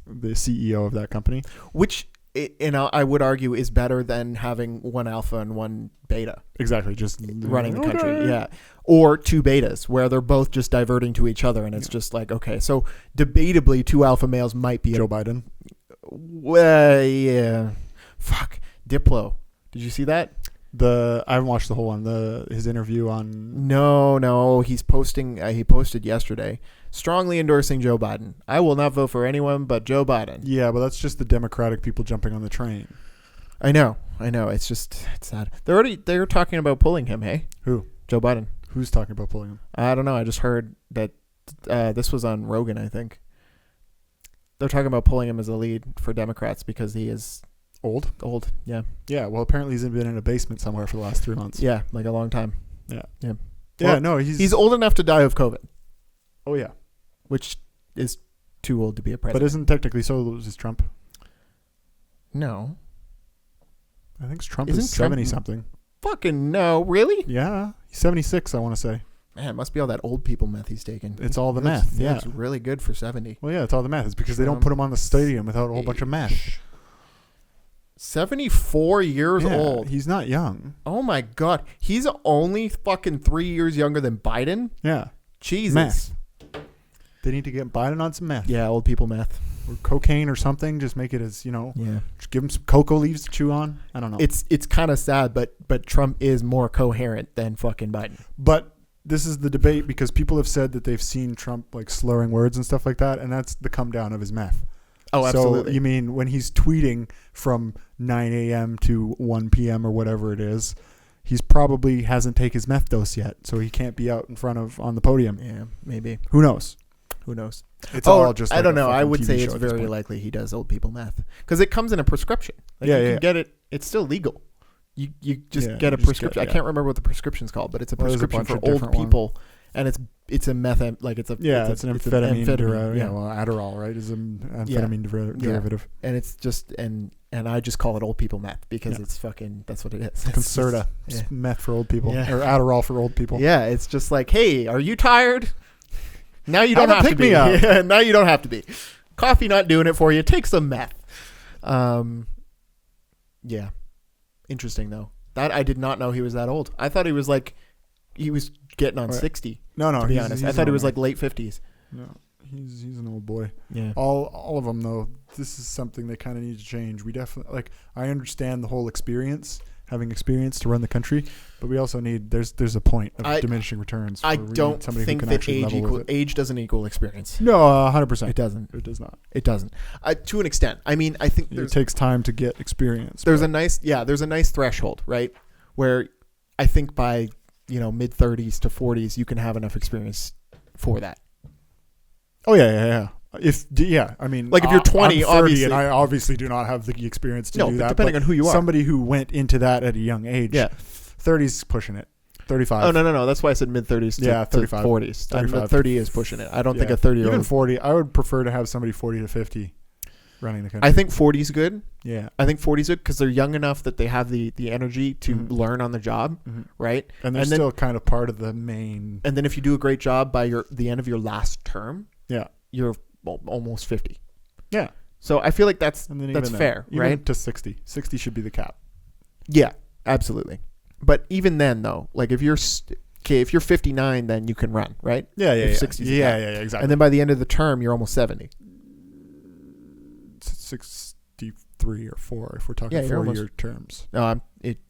CEO of that company, which I would argue is better than having one alpha and one beta. Exactly, just running the country. Yeah. Or two betas where they're both just diverting to each other and it's just like, okay, so debatably two alpha males might be Joe Biden. Well, yeah. Fuck. Diplo. Did you see that? I haven't watched the whole one. His interview on. No. He's posting. He posted yesterday, strongly endorsing Joe Biden. I will not vote for anyone but Joe Biden. Yeah, but that's just the Democratic people jumping on the train. I know. It's sad. They're talking about pulling him. Hey, who? Joe Biden. Who's talking about pulling him? I don't know. I just heard that this was on Rogan. I think they're talking about pulling him as a lead for Democrats because he is. Old, yeah. Yeah, well, apparently he's been in a basement somewhere for the last 3 months. Yeah, like a long time. Yeah. Well, no, he's old enough to die of COVID. Oh, yeah. Which is too old to be a president. But isn't technically so is Trump? No. I think Trump is 70-something. Fucking no, really? Yeah, he's 76, I want to say. Man, it must be all that old people meth he's taking. It's all the meth, yeah. It's really good for 70. Well, yeah, it's all the meth. It's because they don't put him on the stadium without a whole bunch of meth. 74 years old. He's not young. Oh my God. He's only fucking 3 years younger than Biden? Yeah. Jesus. Meth. They need to get Biden on some meth. Yeah, old people meth. Or cocaine or something. Just make it as, just give him some cocoa leaves to chew on. I don't know. It's kind of sad, but Trump is more coherent than fucking Biden. But this is the debate because people have said that they've seen Trump like slurring words and stuff like that, and that's the come down of his meth. Oh, absolutely. So you mean when he's tweeting from 9 a.m. to 1 p.m. or whatever it is, he's probably hasn't taken his meth dose yet, so he can't be out in front of on the podium. Yeah, maybe. Who knows? It's all just. I don't know. I would TV say it's very likely he does old people meth because it comes in a prescription. Like you can get it. It's still legal. You just get a prescription. I can't remember what the prescription's called, but it's a prescription for old people, and it's a meth. Like it's an amphetamine. Adderall, right? Is an amphetamine derivative. And it's just and I just call it old people meth because it's fucking. That's what it is. Concerta, meth for old people, or Adderall for old people. Yeah, it's just like, hey, are you tired? Now you don't have to be. Yeah, now you don't have to be. Coffee not doing it for you. Take some meth. Yeah. Interesting though. That I did not know he was that old. I thought he was getting on 60. No. To be honest, I thought he was like late 50s. No, he's an old boy. Yeah. All of them though. This is something they kind of need to change. We definitely I understand the whole having experience to run the country, but we also need there's a point of diminishing returns. I don't think that age doesn't equal experience. No, 100%. It doesn't. It does not. It doesn't. To an extent. I mean, I think it takes time to get experience. There's a nice threshold, right? Where I think by mid 30s to 40s you can have enough experience for that. Oh yeah. I mean, like if you're 20, I'm 30 obviously, and I obviously do not have the experience to do that. Depending on who you are, somebody who went into that at a young age, 30's pushing it, 35. Oh no. That's why I said mid 30s. To 35, 40s. 35. 30 is pushing it. I don't think a 30-year-old. Even 40. I would prefer to have somebody 40 to 50 running the country. I think 40 is good. Yeah, I think 40 is good because they're young enough that they have the energy to learn on the job, right? And they're still kind of part of the main. And then if you do a great job by the end of your last term, you're almost 50. Yeah. So I feel like that's fair, even right? To 60. 60 should be the cap. Yeah, absolutely. But even then, though, like if you're 59, then you can run, right? Yeah. 60's yeah, exactly. And then by the end of the term, you're almost 70. 63 or 4 if we're talking 4-year terms. No,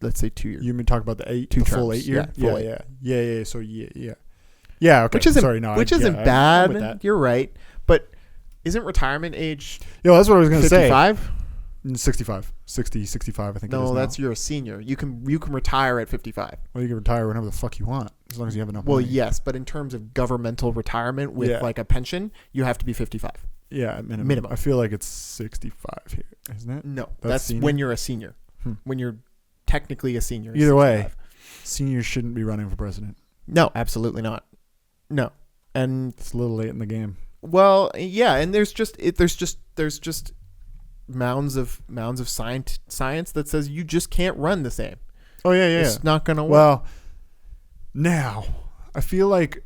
let's say 2 years. You mean talk about the Two full terms. 8 year? Yeah, full Yeah. So yeah. Okay. Which isn't Sorry, no. which isn't I'm with bad. that. You're right, but isn't retirement age Yeah, that's what I was gonna say. 55? 65, 60, 65. I think. it is No, now. that's you're a senior. You can retire at 55. Well, you can retire whenever the fuck you want, as long as you have enough Well, money. yes, but in terms of governmental retirement with Yeah. like a pension, you have to be 55. Yeah, minimum. Minimum. I feel like it's 65 here, isn't it? No, That's that's senior? when you're a senior. When you're technically a senior. it's Either way, 65. seniors shouldn't be running for president. No, absolutely not. No, and It's a little late in the game. well, yeah, and there's just mounds of science that says you just can't run the same. Oh yeah. It's not gonna work. Well, now I feel like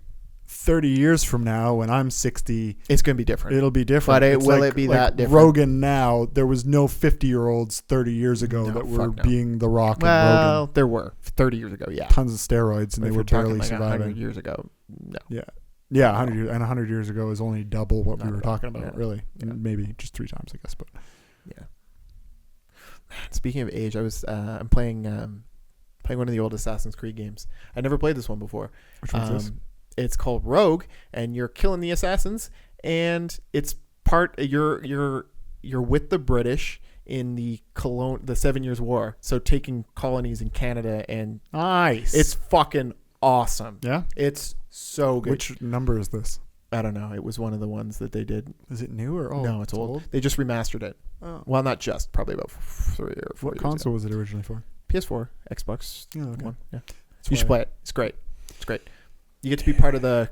30 years from now, when I'm 60, It's gonna be different. it'll be different. But It's will like- it be like that different? Rogan now, there was no 50-year-olds 30 years ago No, that were fuck no. being The Rock and Well, Rogan. there were 30 years ago. Yeah, Tons of steroids, and But they if were you're talking barely like 100 surviving. years ago. No. Yeah, 100 years, and 100 years ago is only double what Not we were at all. talking about, Yeah. really. Yeah. Maybe just 3 times, I guess. But Yeah. Speaking of age, I was I'm playing one of the old Assassin's Creed games. I never played this one before. which one's this? It's called Rogue, and you're killing the assassins, and it's part you're with the British in the 7 Years War, so taking colonies in Canada, and Nice. it's fucking awesome. Yeah. It's so good. Which number is this? I don't know. It was one of the ones that they did. Is it new or old? No, it's old. They just remastered it. Oh. Well, not just, probably about 3 or 4 What years console ago. was it originally for? PS4, Xbox Oh, okay. One. Yeah. That's You should why- play it. It's great. It's great. You get to be part of the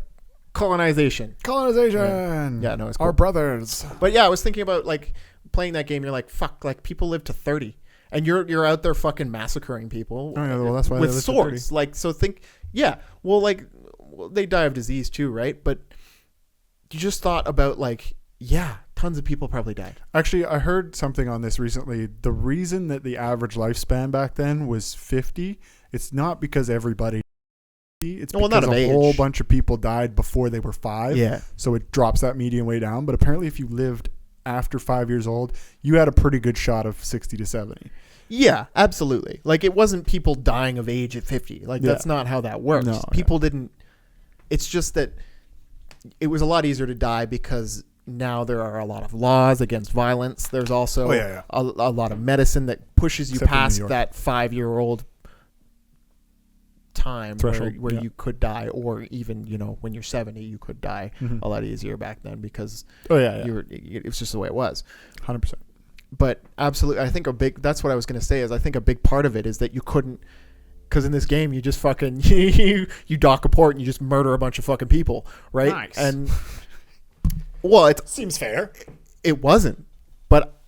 colonization. Colonization. Yeah, no, it's Our cool. brothers. But yeah, I was thinking about like playing that game. You're like, fuck, like people live to 30, and you're out there fucking massacring people. Oh, yeah, well, that's why with they live to swords. Like, so think, yeah, well, like they die of disease too, right? But you just thought about like, yeah, tons of people probably died. Actually, I heard something on this recently. The reason that the average lifespan back then was 50, it's not because everybody. It's Well, because not of a whole age. bunch of people died before they were 5. Yeah. So it drops that median way down. But apparently, if you lived after 5 years old, you had a pretty good shot of 60 to 70. Yeah, absolutely. Like it wasn't people dying of age at 50. Like Yeah. that's not how that works. No, People didn't. It's just that it was a lot easier to die because now there are a lot of laws against violence. There's also a lot of medicine that pushes you Except in New past York. that 5-year-old time Threshold, where yeah. you could die, or even when you're 70 you could die Mhm. a lot easier back then because Oh, yeah. it was just the way it was. 100%. But absolutely, I think that's what I was going to say is I think a big part of it is that you couldn't, because in this game you just fucking you dock a port and you just murder a bunch of fucking people, right? Nice. And well, it Seems fair. wasn't, but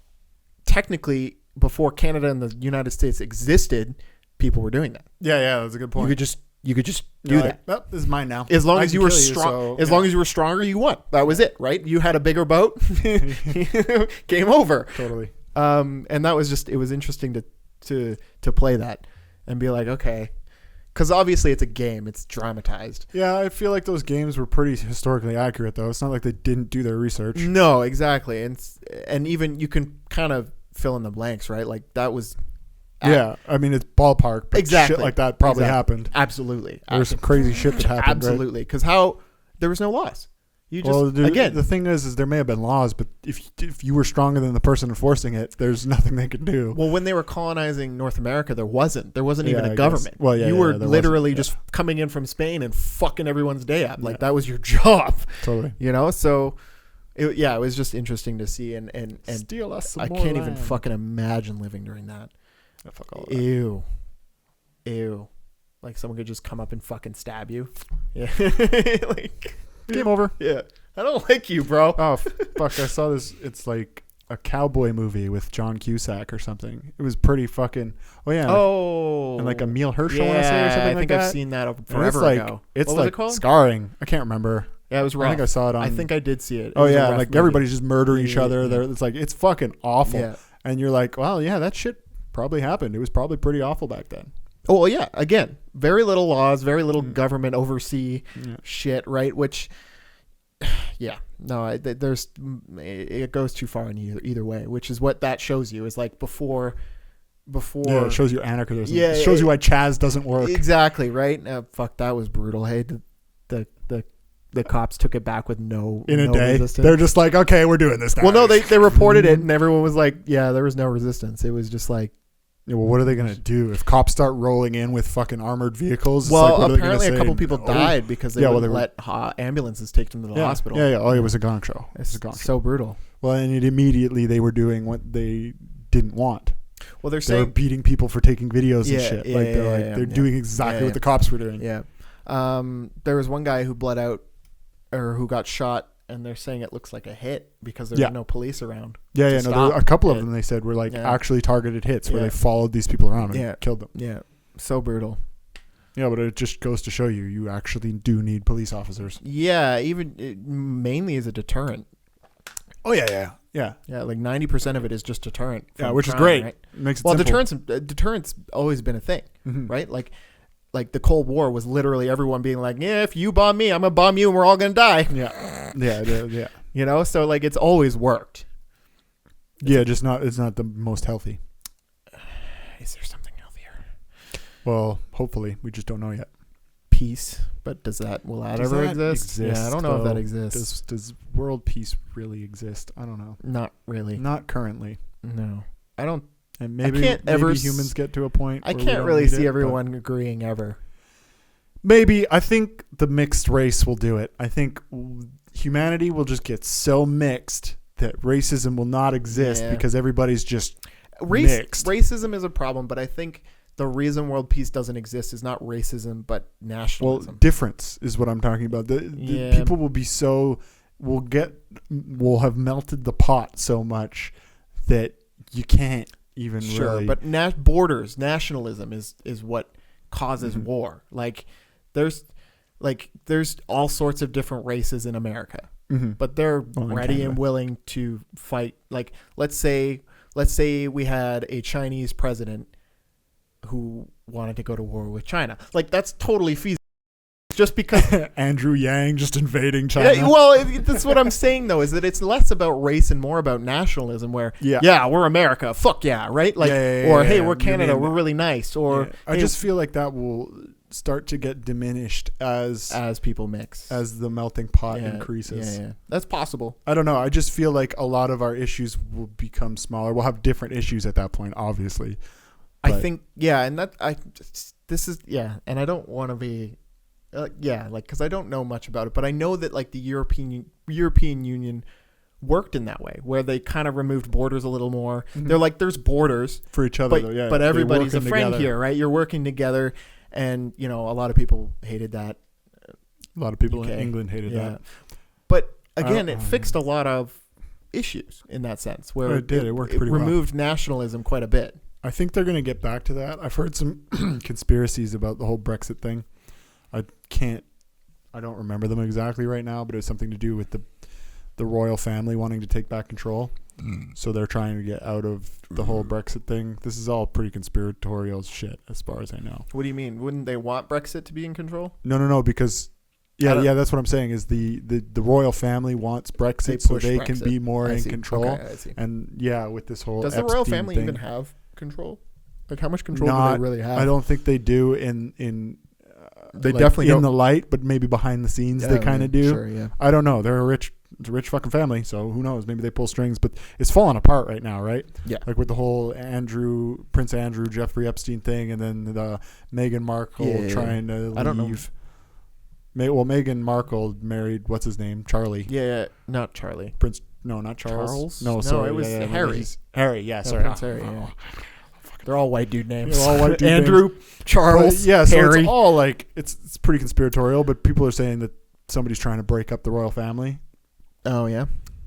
technically before Canada and the United States existed, people were doing that. Yeah, that's a good point. You could just do You're that. like, "Oh, this is mine now. As long I as can you were kill strong, so, as yeah." long as you were stronger, you won. That was it, right? You had a bigger boat. Game over. Totally. And that was just, it was interesting to play that and be like, okay, because obviously it's a game, it's dramatized. Yeah, I feel like those games were pretty historically accurate, though. It's not like they didn't do their research. No, exactly, and even you can kind of fill in the blanks, right? Like that was Yeah, I mean, it's ballpark, but Exactly. shit like that probably Exactly. happened. absolutely, There was some crazy shit that happened. Right? absolutely, because there was no laws. You just Well, again, the thing is there may have been laws, but if you were stronger than the person enforcing it, there's nothing they could do. well, when they were colonizing North America, there wasn't even Yeah, I a guess. government. Well, yeah, you yeah, were there literally wasn't, just coming in from Spain and fucking everyone's day up. Like Yeah. that was your job, Totally. So it was just interesting to see, and Steal us some I more can't even land. fucking imagine living during that. Yeah, fuck all of that. Ew. Like someone could just come up and fucking stab you. Yeah. Like Game over. yeah. I don't like you, bro. Oh, fuck. I saw this. It's like a cowboy movie with John Cusack or something. It was pretty fucking. Oh, yeah. Oh. And like Emil Hirsch, yeah, I want to say, or something I like think that. I've seen that And forever it's like, ago. It's What was like it called? Scarring. I can't remember. Yeah, it was rough. I think I saw it on. I think I did see it. It Oh, was a yeah. rough Like movie. everybody's just murdering each Yeah, other. yeah. It's like, it's fucking awful. Yeah. And you're like, well, yeah, that shit probably happened. It was probably pretty awful back then. Oh, well, yeah. Again, very little laws, very little government oversee Yeah. shit, right? Which, yeah, no, it goes too far in either way, which is what that shows you is like before before. Yeah, it shows you anarchism. Yeah, it shows you why Chaz doesn't work. Exactly, right? Fuck, that was brutal. Hey, the cops took it back with no In a no day, resistance. they're just like, okay, we're doing this now. Well, no, they reported it, and everyone was like, yeah, there was no resistance. It was just like, Yeah, well, what are they gonna do if cops start rolling in with fucking armored vehicles? It's well, like, what are they gonna apparently a say? couple people No. died because they Yeah, well, wouldn't they let ambulances take them to the Yeah. hospital. Yeah, yeah. Oh, it was a gong show. It was It's a gong show. so brutal. Well, and immediately they were doing what they didn't want. Well, they're They were saying, beating people for taking videos and Yeah, shit. yeah, Like yeah, they're yeah, they're yeah. doing exactly Yeah, what yeah. the cops were doing. yeah. There was one guy who bled out, or who got shot, and they're saying it looks like a hit because there Yeah. were no police around. Yeah, To yeah. No, there stop were a couple of it. them they said were like Yeah. actually targeted hits where Yeah. they followed these people around and Yeah. killed them. Yeah, so brutal. Yeah, but it just goes to show you actually do need police officers. Yeah, mainly as a deterrent. Oh yeah, yeah, yeah. Yeah, like 90% of it is just deterrent. Yeah, from which is crime, great. Right? Makes it Well, simple. deterrence always been a thing, Mhm. right? Like the Cold War was literally everyone being like, yeah, if you bomb me, I'm gonna bomb you, and we're all gonna die. Yeah, yeah. You know, so like it's always worked. Yeah, just not. It's not the most healthy. Is there something healthier? Well, hopefully, we just don't know yet. Peace, but will that Does ever that exist? Yeah, I exist, don't know if that though? exists. Does world peace really exist? I don't know. Not really. Not currently. No, I don't. And maybe can't ever maybe humans get to a point. I where we can't don't really need see it, everyone agreeing ever. but maybe I think the mixed race will do it. I think humanity will just get so mixed that racism will not exist Yeah. because everybody's just mixed. Racism is a problem, but I think the reason world peace doesn't exist is not racism, but Well, nationalism. difference is what I'm talking about. The Yeah. people will be so will have melted the pot so much that you can't even Sure, really. but borders, nationalism is what causes Mhm. war. There's all sorts of different races in America, Mhm. but they're Well, in ready and Canada. willing to fight. Like let's say we had a Chinese president who wanted to go to war with China. Like that's totally feasible. Just because Andrew Yang just invading China. Yeah, well, that's what I'm saying though, is that it's less about race and more about nationalism. Where Yeah. we're America, fuck yeah, right? Like, Yeah, or hey, yeah. we're You Canada, mean- we're really nice. Or Yeah. I hey, just feel like that will start to get diminished as people mix, the melting pot Yeah, increases. Yeah, that's possible. I don't know. I just feel like a lot of our issues will become smaller. We'll have different issues at that point, obviously. I But- think, and I don't want to be, because I don't know much about it, but I know that like the European Union worked in that way, where they kind of removed borders a little more. Mhm. They're like, there's borders, For each other, but though, yeah. but They're everybody's a working friend together. here, right? You're working together, and a lot of people hated that. A lot of people in UK. England hated that. But again, I it don't fixed a lot of issues in that sense, where It did. It worked pretty well. removed nationalism quite a bit. I think they're going to get back to that. I've heard some conspiracies about the whole Brexit thing. I don't remember them exactly right now, but it was something to do with the royal family wanting to take back control. So they're trying to get out of the whole Brexit thing. This is all pretty conspiratorial shit as far as I know. What do you mean? Wouldn't they want Brexit to be in control? No, because I don't- that's what I'm saying is the royal family wants Brexit They so push they can Brexit. be more I in see. control. Okay, I see. And with this whole Does the royal Epstein family thing, even have control? Like, how much control do Not- they really have? I don't think they do in They definitely in don't. the light, but maybe behind the scenes they kind of do. Sure, yeah. I don't know. They're a rich fucking family, so who knows? Maybe they pull strings, but it's falling apart right now, right? Yeah. Like with the whole Prince Andrew, Jeffrey Epstein thing, and then the Meghan Markle Yeah. trying to leave. I don't know. Meghan Markle married what's his name, Charlie. Yeah, not Charlie. Prince? No, not Charles. Charles? No, No, sorry, it was yeah, Harry. Harry, yeah, Yeah, sorry. Prince Harry, yeah. They're all white dude names. They're all white dude Andrew, Charles, But, yeah, so Harry. it's all like it's pretty conspiratorial, but people are saying that somebody's trying to break up the royal family. Oh yeah.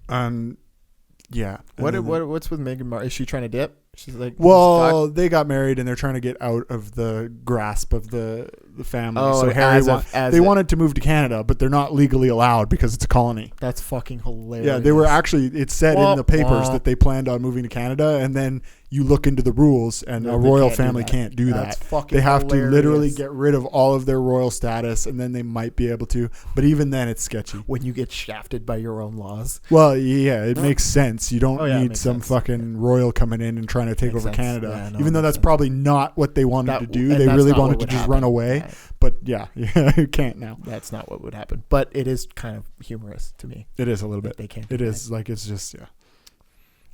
Yeah. What's And then- with Meghan Markle? Is she trying to dip? She's like, Well, they got married and they're trying to get out of the grasp of the the family. Oh, so Harry as they wanted to move to Canada, but they're not legally allowed because it's a colony. That's fucking hilarious. Yeah, they were actually. It said in the papers that they planned on moving to Canada, and then you look into the rules, and a royal family can't do That's that. fucking They have to literally hilarious. get rid of all of their royal status, and then they might be able to. But even then, it's sketchy. When you get shafted by your own laws. Well, yeah, it makes sense. You don't It need makes some sense. fucking royal coming in and trying to take Makes over sense. Canada. Yeah, no, Even though it that's makes probably not what they wanted to do. They really wanted to just run away. Right. But yeah, you can't now. That's not what would happen. But it is kind of humorous to me. It is a little bit. They can't. It is like it's just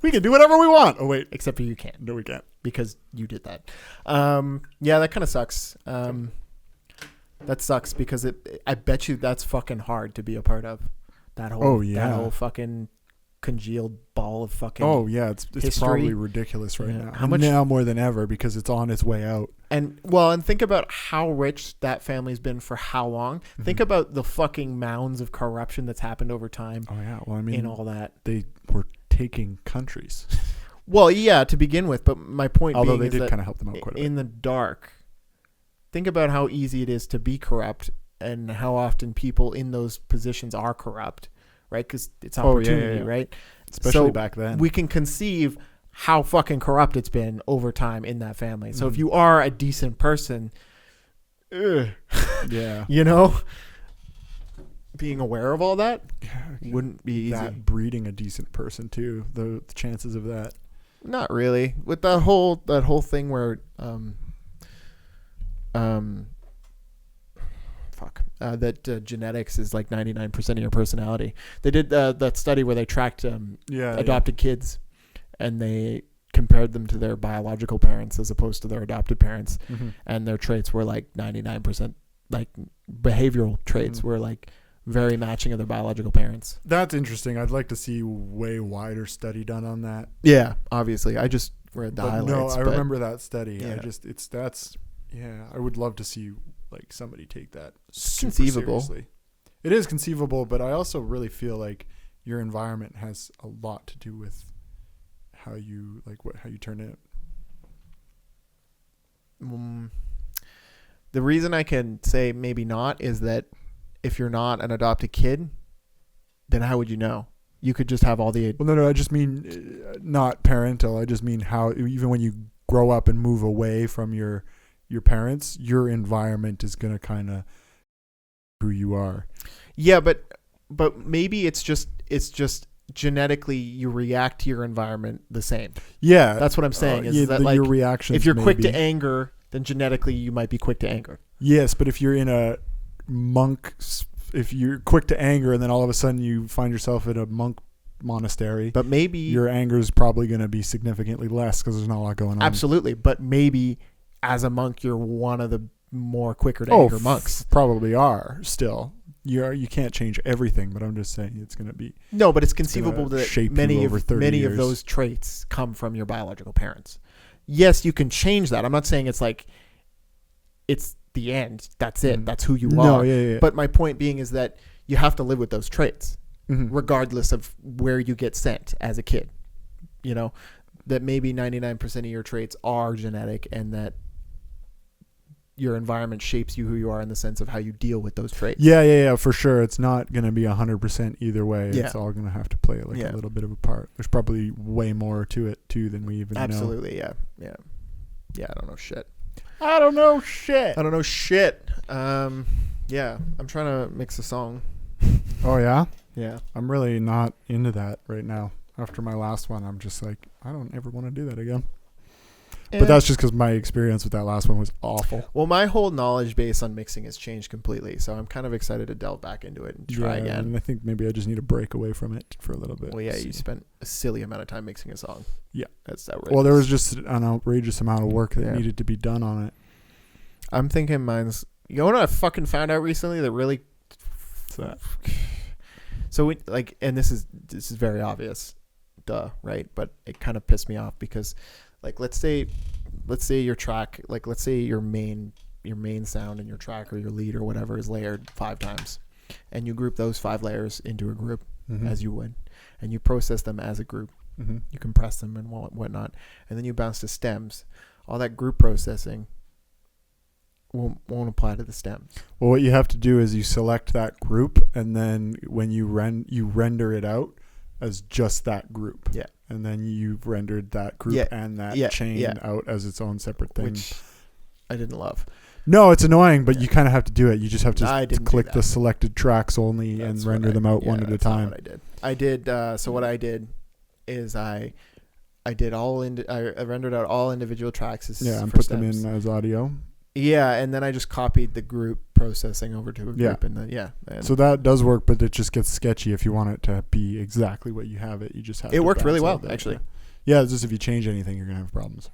we can do whatever we want. Oh wait, Except for you can't. no, we can't. Because you did that. Yeah, that kind of sucks. That sucks because I bet you that's fucking hard to be a part of. That whole that whole fucking congealed ball of fucking. Oh yeah, it's history. probably ridiculous right now. How much now more than ever because it's on its way out. And think about how rich that family's been for how long. Mm-hmm. Think about the fucking mounds of corruption that's happened over time. Oh yeah, well I mean, in all that they were taking countries. Well, yeah, to begin with, but my point Although being they is did that kind of help them out quite a bit. in the dark, think about how easy it is to be corrupt and how often people in those positions are corrupt, right? Because it's opportunity, right? Especially back then. We can conceive how fucking corrupt it's been over time in that family. So if Mm-hmm. you are a decent person, yeah, you know, being aware of all that wouldn't be easy. that breeding a decent person too. The chances of that. Not really. With that whole thing where genetics is like 99% of your personality. They did that study where they tracked adopted kids, and they compared them to their biological parents as opposed to their adopted parents, and their traits were like 99%. Like behavioral traits were like very matching of their biological parents. That's interesting. I'd like to see way wider study done on that. Yeah, obviously. I just read the But highlights. no, I remember that study. Yeah. I would love to see like somebody take that super conceivable. seriously. It is conceivable, but I also really feel like your environment has a lot to do with how you how you turn it. The reason I can say maybe not is that if you're not an adopted kid, then how would you know? You could just have all the... Well, no, I just mean not parental. I just mean how even when you grow up and move away from your parents, your environment is going to kind of who you are. Yeah, but maybe it's just genetically you react to your environment the same. Yeah, That's what I'm saying. Is that your reactions? if you're quick to maybe. anger, then genetically you might be quick to anger. Yes, but if you're in a monk, if you're quick to anger and then all of a sudden you find yourself in a monk monastery, But maybe... your anger is probably going to be significantly less because there's not a lot going on. Absolutely. But maybe as a monk, you're one of the more quicker to anger monks. Probably are still. You can't change everything, but I'm just saying it's going to be... No, but it's conceivable that shape you many over 30 of years. those traits come from your biological parents. Yes, you can change that. I'm not saying it's like it's the end. That's it. That's who you are. Yeah. But my point being is that you have to live with those traits, Mm-hmm. regardless of where you get sent as a kid. You know, that maybe 99% of your traits are genetic, and that your environment shapes you who you are in the sense of how you deal with those traits. Yeah, for sure. It's not going to be 100% either way. Yeah. It's all going to have to play a little bit of a part. There's probably way more to it too than we even know. Absolutely, yeah. I don't know shit. I don't know shit. Yeah, I'm trying to mix a song. Oh yeah? Yeah. I'm really not into that right now. After my last one, I'm just like, I don't ever want to do that again. But that's just because my experience with that last one was awful. Well, my whole knowledge base on mixing has changed completely, so I'm kind of excited to delve back into it and try again. And I think maybe I just need to break away from it for a little bit. Well, yeah, you spent a silly amount of time mixing a song. Yeah. That's outrageous. Well, there was just an outrageous amount of work that Yeah. needed to be done on it. I'm thinking mine's... You know what I fucking found out recently that really... What's that? So, and this is very obvious, right? But it kind of pissed me off because... Like, let's say your track, like, let's say your main sound and your track or your lead or whatever is layered 5 times, and you group those 5 layers into a group as you would, and you process them as a group. Mm-hmm. You compress them and whatnot, and then you bounce to stems. All that group processing won't apply to the stems. Well, what you have to do is you select that group, and then when you render it out as just that group. Yeah. And then you've rendered that group and that chain out as its own separate thing. Which I didn't love. No, it's annoying, but you kind of have to do it. You just have to click the selected tracks only and render them out one at a time. That's what I did. So what I did is I rendered out all individual tracks and put them in as audio. Yeah, and then I just copied the group processing over to a group, and so that does work, but it just gets sketchy if you want it to be exactly what you have it. You just have. It worked really well, actually. Yeah, it's just if you change anything, you're gonna have problems.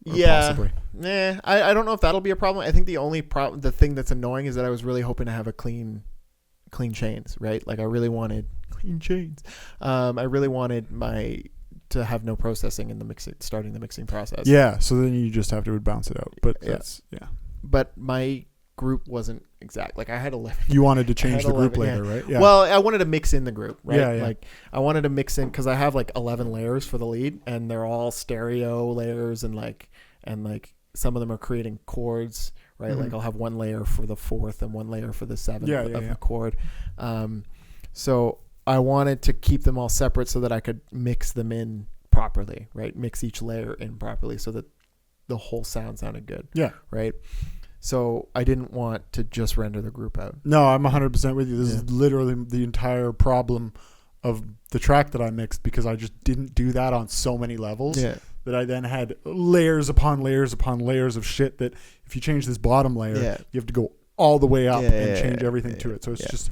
Possibly. I don't know if that'll be a problem. I think the only the thing that's annoying is that I was really hoping to have a clean chains, right? Like I really wanted clean chains. I really wanted to have no processing in the starting the mixing process. Yeah, so then you just have to bounce it out. But But my group wasn't exact. Like I had 11. You wanted to change the group later, right? Yeah. Well, I wanted to mix in the group, right? Yeah. Like I wanted to mix in because I have like 11 layers for the lead, and they're all stereo layers, and some of them are creating chords, right? Mm-hmm. Like I'll have one layer for the fourth and one layer for the seventh of the chord. So I wanted to keep them all separate so that I could mix them in properly, right? Mix each layer in properly so that the whole sound sounded good. Yeah. Right. So I didn't want to just render the group out. No, I'm 100% with you. This is literally the entire problem of the track that I mixed, because I just didn't do that on so many levels that I then had layers upon layers upon layers of shit that if you change this bottom layer, you have to go all the way up and change everything to it. So it's just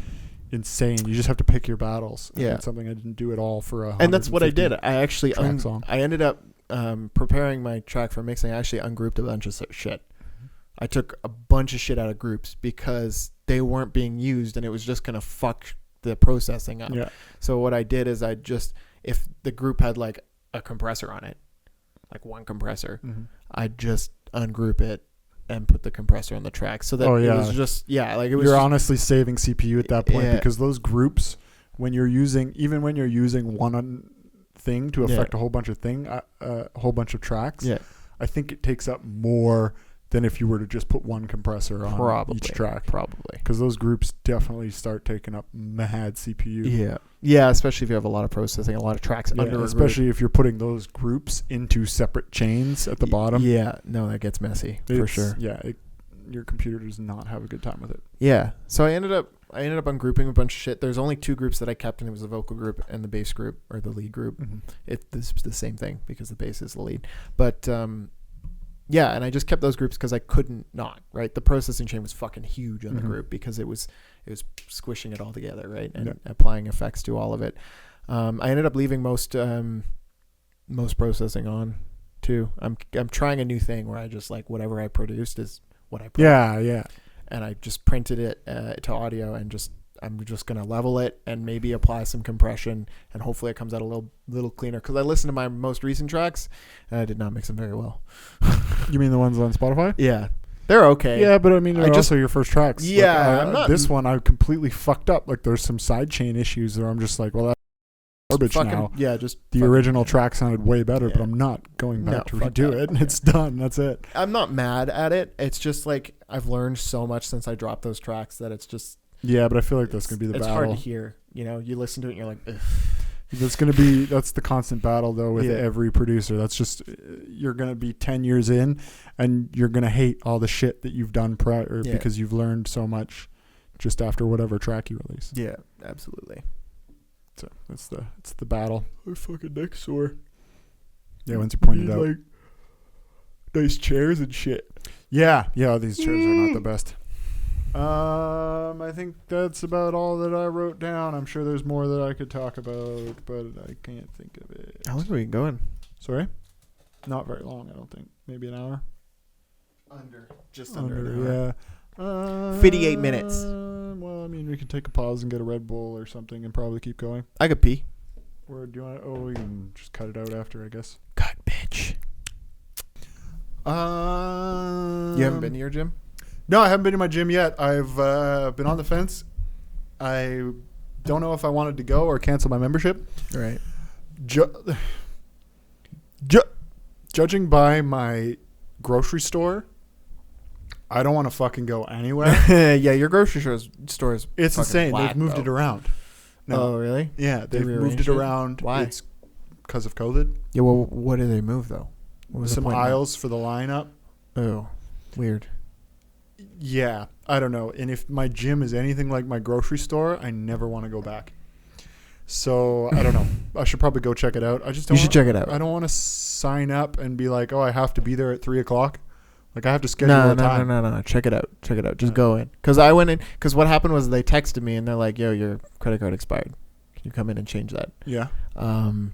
insane. You just have to pick your battles. And it's something I didn't do at all for a. And that's what I did. I actually I ended up preparing my track for mixing. I actually ungrouped a bunch of shit. I took a bunch of shit out of groups because they weren't being used, and it was just gonna fuck the processing up. Yeah. So what I did is if the group had like a compressor on it, like one compressor, I'd just ungroup it and put the compressor on the track, so that it was just You're honestly saving CPU at that point, because those groups, when you're using one thing to affect a whole bunch of tracks, I think it takes up more than if you were to just put one compressor on each track. Probably. Because those groups definitely start taking up mad CPU. Yeah. Yeah, especially if you have a lot of processing, a lot of tracks under a group. Especially if you're putting those groups into separate chains at the bottom. Yeah. No, that gets messy for sure. Yeah. Your computer does not have a good time with it. Yeah. So I ended up ungrouping a bunch of shit. There's only two groups that I kept, and it was the vocal group and the bass group, or the lead group. Mm-hmm. It's the same thing because the bass is the lead. But yeah, and I just kept those groups because I couldn't not, right? The processing chain was fucking huge on the group because it was squishing it all together, right? And applying effects to all of it. I ended up leaving most processing on too. I'm trying a new thing where I just like whatever I produced is what I put. Yeah. And I just printed it to audio, and I'm just gonna level it and maybe apply some compression, and hopefully it comes out a little cleaner. Because I listened to my most recent tracks, and I did not mix them very well. You mean the ones on Spotify? Yeah, they're okay. Yeah, but I mean, they're also your first tracks. Yeah, like, this one I completely fucked up. Like there's some sidechain issues there. I'm just like, well, that's garbage now. Yeah, just the original track sounded way better, but I'm not going back to redo it. It's done. That's it. I'm not mad at it. It's just like I've learned so much since I dropped those tracks that it's just. Yeah, but I feel like that's going to be the battle. It's hard to hear. You know, you listen to it and you're like, ugh. That's the constant battle, though, with every producer. That's just, you're going to be 10 years in, and you're going to hate all the shit that you've done prior because you've learned so much just after whatever track you release. Yeah, absolutely. So it's the battle. My fucking neck's sore. Yeah, once you pointed out. Like, nice chairs and shit. Yeah, these chairs are not the best. I think that's about all that I wrote down. I'm sure there's more that I could talk about, but I can't think of it. How long are we going? Sorry? Not very long, I don't think. Maybe an hour? Just under an hour. Yeah. 58 minutes. Well, I mean, we can take a pause and get a Red Bull or something and probably keep going. I could pee. Or do you want to... Oh, we can just cut it out after, I guess. Cut, bitch. You haven't been to your gym? No, I haven't been to my gym yet. I've been on the fence. I don't know if I wanted to go or cancel my membership. Right. Judging by my grocery store I don't want to fucking go anywhere. Yeah, your grocery store is It's fucking insane. flat, They've moved though. it around. Oh, really? Yeah, they've moved rearranged it it? around. Why? It's because of COVID. Yeah, well, what did they move, though? What was the Some point? aisles for the lineup. Oh, weird. Yeah, I don't know. And if my gym is anything like my grocery store, I never want to go back. So I don't know. I should probably go check it out. I just don't. You should check it out. I don't want to sign up and be like, oh, I have to be there at 3:00. Like I have to schedule a time. No. Check it out. Just go in. Because I went in. Because what happened was they texted me and they're like, "Yo, your credit card expired. Can you come in and change that?" Yeah. And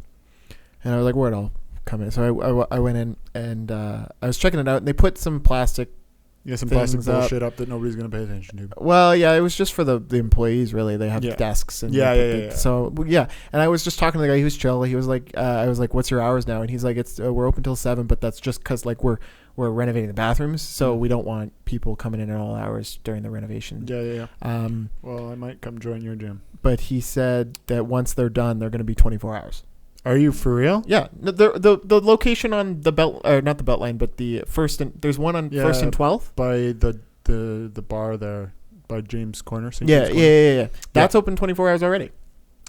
I was like, "Word, I'll come in." So I went in and I was checking it out. And they put some plastic. Yeah, some plastic things up. bullshit up that nobody's gonna pay attention to. Well, yeah, it was just for the employees. Really, they have Yeah. desks and Yeah, they put yeah. So yeah, and I was just talking to the guy. He was chill. He was like, I was like, "What's your hours now?" And he's like, "It's we're open till 7, but that's just because like we're renovating the bathrooms, so we don't want people coming in at all hours during the renovation." Yeah. Well, I might come join your gym. But he said that once they're done, they're going to be 24 hours. Are you for real? Yeah, the location on the belt, or not the belt line, but the there's one on First and 12th. By the bar there by James Corner. St. Yeah, James Corner. yeah. That's open 24 hours already.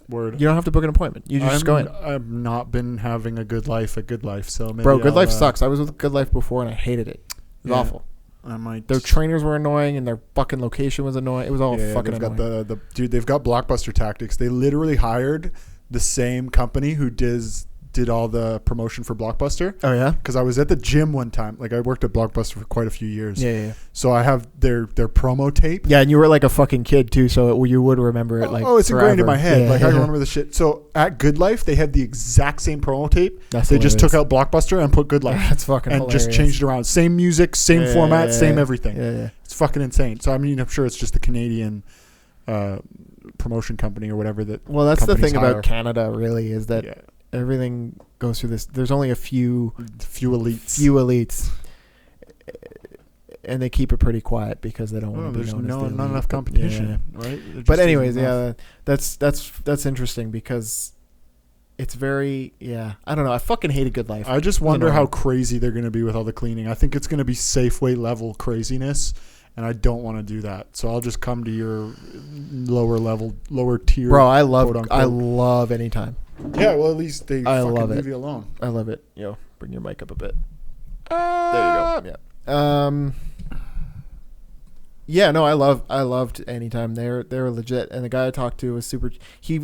Word. You don't have to book an appointment. You just go in. I've not been having a good life at Good Life, so maybe Bro, Good Life I'll, sucks. I was with Good Life before and I hated it. It was Yeah. awful. I might. Their trainers were annoying and their fucking location was annoying. It was all fucking they've annoying. got dude. They've got Blockbuster tactics. They literally hired the same company who did all the promotion for Blockbuster. Oh yeah. Because I was at the gym one time. Like I worked at Blockbuster for quite a few years. Yeah. So I have their promo tape. Yeah, and you were like a fucking kid too, so you would remember it. Like, it's ingrained in my head. Yeah, like I remember the shit. So at Good Life, they had the exact same promo tape. That's they just hilarious. took out Blockbuster and put Good Life. That's fucking and hilarious. just changed it around. Same music, same format, same everything. Yeah. It's fucking insane. So I mean, I'm sure it's just the Canadian promotion company or whatever that. Well, that's the companies thing hire. about Canada, really, is that everything goes through this. There's only a few elites, and they keep it pretty quiet because they don't want to be known as the elite. Not enough competition, right? But anyways, that's interesting because it's very I don't know. I fucking hated Good Life. I just wonder how crazy they're going to be with all the cleaning. I think it's going to be Safeway level craziness, and I don't want to do that. So I'll just come to your lower tier. Bro, I love Anytime. Yeah, well, at least they fucking love leave you alone. I love it. Yo, bring your mic up a bit. There you go. Yeah. Yeah, no, I loved Anytime. They're legit, and the guy I talked to was super. He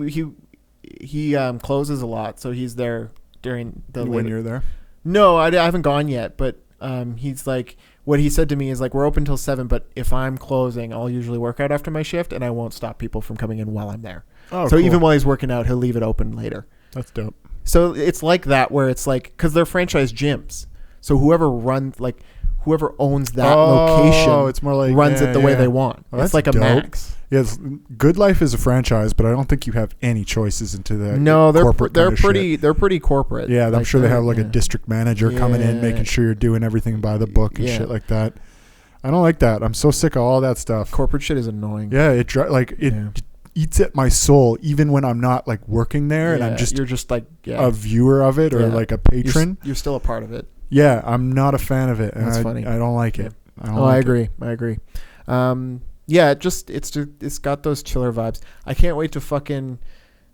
closes a lot, so he's there during the when you're there. No, I haven't gone yet, but he's like, what he said to me is like, we're open till 7, but if I'm closing, I'll usually work out after my shift, and I won't stop people from coming in while I'm there. Oh, so cool. even while he's working out, he'll leave it open later. That's dope. So it's like that, where it's like, because they're franchise gyms, so whoever owns that location, it's more like runs it the way they want. Oh, it's like a dope. Max. Yes, Good Life is a franchise, but I don't think you have any choices into the No, they're corporate kind of pretty corporate. Yeah, I'm sure they have like a yeah. district manager coming in, making sure you're doing everything by the book and shit like that. I don't like that. I'm so sick of all that stuff. Corporate shit is annoying. Yeah, it eats at my soul, even when I'm not like working there and you're just like a viewer of it or like a patron. You're still a part of it. Yeah, I'm not a fan of it. And That's funny. I don't like it. I agree. Yeah, it's got those chiller vibes. I can't wait to fucking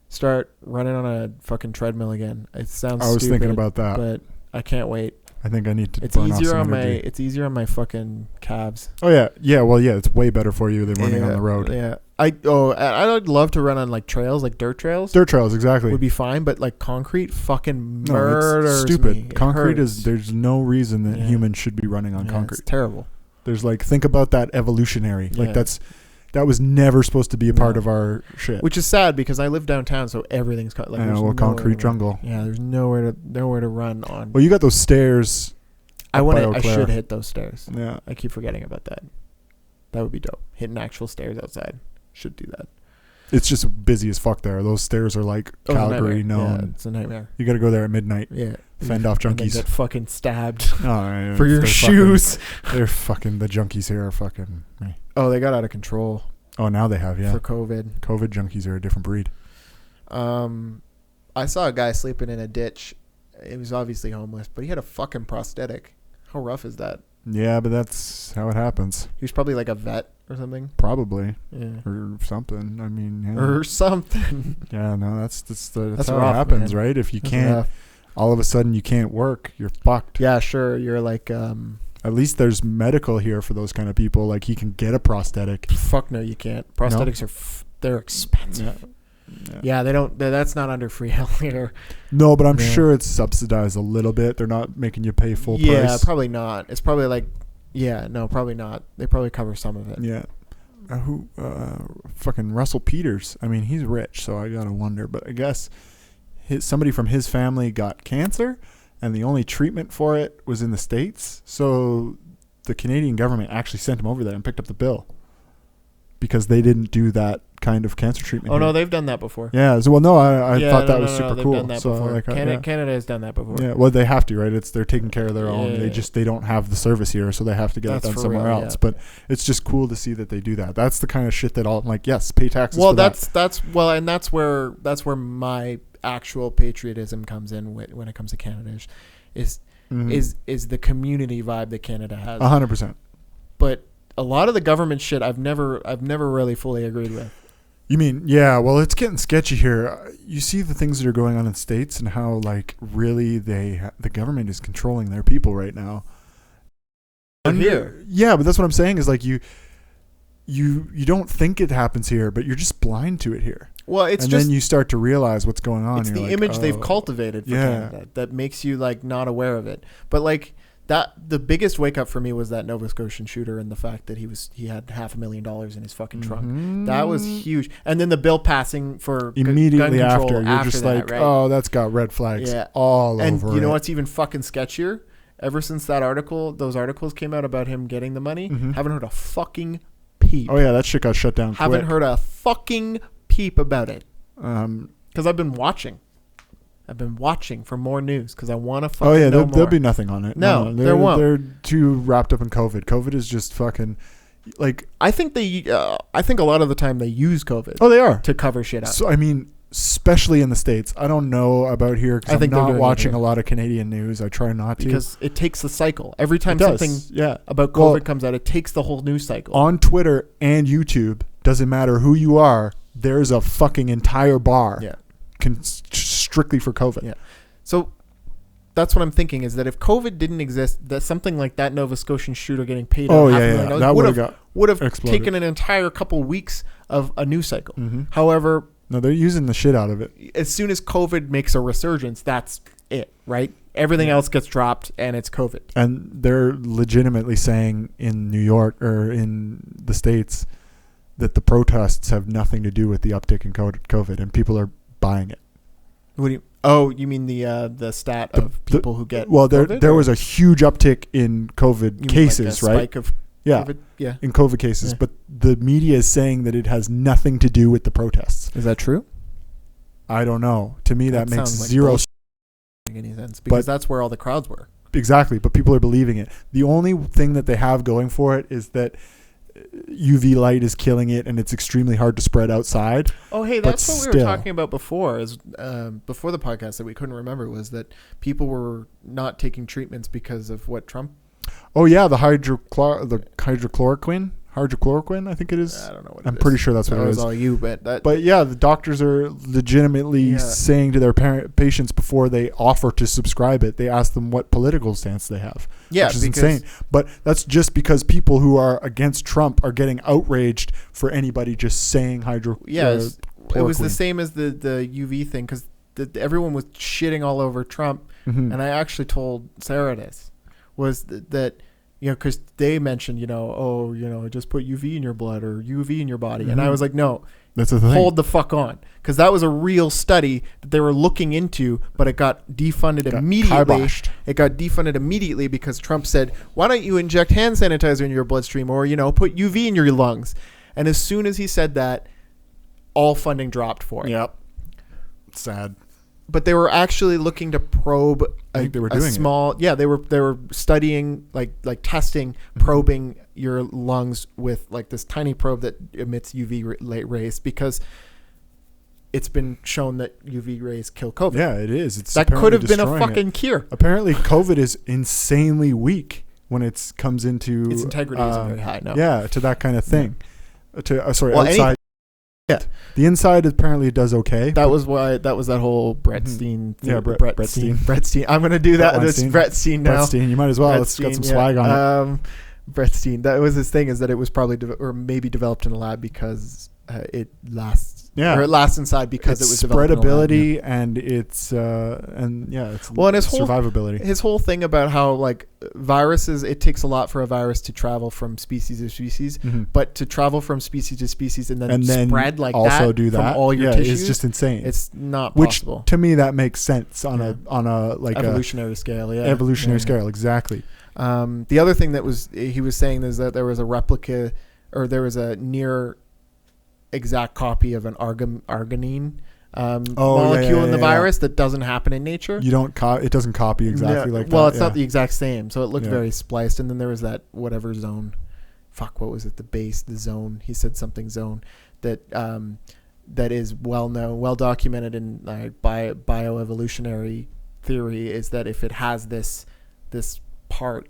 start running on a fucking treadmill again. It sounds. I was stupid, thinking about that, but I can't wait. I think I need to. It's burn off easier some on energy. It's easier on my fucking calves. Oh yeah. Well, yeah. It's way better for you than running on the road. Yeah. I'd love to run on like trails, like dirt trails. Dirt trails, exactly. Would be fine, but like concrete fucking No, murders it's stupid. me. It Concrete hurts. there's no reason that humans should be running on concrete. It's terrible. There's like, think about that evolutionary. Yeah. Like that was never supposed to be a part of our shit. Which is sad because I live downtown, so everything's like concrete jungle. Yeah, there's nowhere to run on. Well, you got those stairs. I should hit those stairs. Yeah. I keep forgetting about that. That would be dope. Hitting actual stairs outside. Should do that. It's just busy as fuck there. Those stairs are like Calgary known. Yeah, it's a nightmare. You got to go there at midnight. Yeah. Fend off And junkies. then get fucking stabbed Oh, for your shoes. They're fucking, the junkies here are fucking me. Oh, they got out of control. Oh, now they have, yeah. For COVID. COVID junkies are a different breed. I saw a guy sleeping in a ditch. He was obviously homeless, but he had a fucking prosthetic. How rough is that? Yeah, but that's how it happens. He was probably like a vet or something. Probably. Yeah. Or something. I mean, yeah. Or something. Yeah, no, that's how rough, it happens, man. right? If you That's can't, rough. all of a sudden you can't work, you're fucked. Yeah, sure. You're like, At least there's medical here for those kind of people. Like, he can get a prosthetic. fuck no, you can't. Prosthetics they're expensive. Yeah, they don't. That's not under free healthcare. No, but I'm Yeah. sure it's subsidized a little bit. They're not making you pay full Yeah, price. probably not. It's probably like, yeah, no, probably not. They probably cover some of it. Yeah. Fucking Russell Peters. I mean, he's rich, so I gotta wonder. But I guess somebody from his family got cancer, and the only treatment for it was in the States. So the Canadian government actually sent him over there and picked up the bill because they didn't do that kind of cancer treatment. Oh here. no, they've done that before. Yeah. So, well, no, I Yeah, thought no, that was super they've cool. done that So before. like, Canada has done that before. yeah, well, they have to, right? They're taking care of their own. Yeah. They don't have the service here, so they have to get That's it done for somewhere real, else. yeah. But it's just cool to see that they do that. That's the kind of shit that I'm like, yes, pay taxes. Well, for that. that's where my actual patriotism comes in when it comes to Canada is the community vibe that Canada has. 100%. But a lot of the government shit I've never really fully agreed with. You mean, yeah, well, it's getting sketchy here. You see the things that are going on in states and how, like, really the government is controlling their people right now. Here. Yeah, but that's what I'm saying is, like, you don't think it happens here, but you're just blind to it here. Well, it's and just then you start to realize what's going on. it's You're the like, image they've oh. cultivated for Yeah. Canada that makes you like not aware of it. But like that, the biggest wake up for me was that Nova Scotian shooter and the fact that he had $500,000 in his fucking trunk. Mhm. That was huge. And then the bill passing for Immediately gun after, control you're just that, like, right? oh, that's got red flags Yeah. all And over you know it. what's even fucking sketchier? Ever since those articles came out about him getting the money, Mhm. haven't heard a fucking peep. Oh, yeah, that shit got shut down Haven't quick. heard a fucking peep about it. Um, Because I've been watching. For more news because I want to fucking oh, yeah, know there'll more. be nothing on it. No, there won't. They're too wrapped up in COVID. COVID is just fucking, like... I think a lot of the time they use COVID Oh, they are. to cover shit up. So, I mean, especially in the States. I don't know about here I because I'm think they're not doing it watching here. a lot of Canadian news. I try not to. because it takes the cycle. Every time It does, something yeah. about COVID Well, comes out, it takes the whole news cycle. on Twitter and YouTube, doesn't matter who you are, there's a fucking entire bar Yeah. strictly for COVID. Yeah. So that's what I'm thinking is that if COVID didn't exist, that something like that Nova Scotian shooter getting paid Oh, out yeah, yeah. $500,000 That would've would have exploded. taken an entire couple weeks of a news cycle. Mm-hmm. However, No, they're using the shit out of it. as soon as COVID makes a resurgence, that's it, right? Everything else gets dropped and it's COVID. And they're legitimately saying in New York or in the States that the protests have nothing to do with the uptick in COVID, and people are buying it. What do you? Oh, you mean the stat of people who get Well, there COVID, or was a huge uptick in COVID you mean cases, like a right? spike of Yeah, COVID? Yeah. in COVID cases. Yeah. But the media is saying that it has nothing to do with the protests. Is that true? I don't know. To me, that makes sounds like zero bullshit. Doesn't make any sense because that's where all the crowds were. Exactly, but people are believing it. The only thing that they have going for it is that UV light is killing it, and it's extremely hard to spread outside. Oh, hey, But that's what we were still. talking about before. Is before the podcast that we couldn't remember was that people were not taking treatments because of what Trump. Oh yeah, the hydrochloroquine, I think it is. I don't know what. I'm pretty sure that's what that it was is. all you, but But yeah, the doctors are legitimately Yeah. saying to their patients before they offer to subscribe it, they ask them what political stance they have. yeah, Which is because insane. But that's just because people who are against Trump are getting outraged for anybody just saying it was the chloroquine. same as the UV thing because everyone was shitting all over Trump, Mhm. and I actually told Sarah this was that. Because they mentioned, just put UV in your blood or UV in your body. And I Mhm. was like, no, That's the thing. hold the fuck on. Because that was a real study that they were looking into, but it got defunded Got immediately. kiboshed. It got defunded immediately because Trump said, why don't you inject hand sanitizer in your bloodstream or, put UV in your lungs? And as soon as he said that, all funding dropped for it. Yep. Sad. But they were actually looking to probe I think they were doing it. small. Yeah, they were studying like testing, Mm-hmm. probing your lungs with like this tiny probe that emits UV rays because it's been shown that UV rays kill COVID. Yeah, it is. It's that could have apparently been a destroying it. fucking cure. Apparently, COVID is insanely weak when it comes into its integrity isn't very high. No. Yeah, to that kind of thing. Sorry, Well, outside. Yeah. The inside apparently does okay. That was that whole Brett Steen. Yeah, Brett Brett Steen. Steen. Brett Steen. I'm gonna do that. Brett This Weinstein. Brett Steen now. Brett Steen, you might as well. Brett Let's get some Steen, swag on it. Brett Steen. That was his thing, is that it was probably or maybe developed in a lab because it lasts. Yeah. Or it lasts inside because It's it was developed in a lab. spreadability and it's it's Well, and his whole survivability. His whole thing about how like viruses, it takes a lot for a virus to travel from species to species, Mhm. but to travel from species to species and then And spread then like also that do from that. all your Yeah, tissues, it's just insane. it's not Which possible. to me that makes sense on Yeah. a like Evolutionary scale, yeah. a evolutionary Yeah. scale, exactly. The other thing that he was saying is that there was a replica, or there was a near exact copy of an arginine molecule in the virus that doesn't happen in nature. You don't it doesn't copy exactly like that. Well, it's not the exact same, so it looked Yeah. very spliced. And then there was that whatever zone. Fuck, what was it? The zone. He said something zone that that is well known, well documented in bioevolutionary theory, is that if it has this part,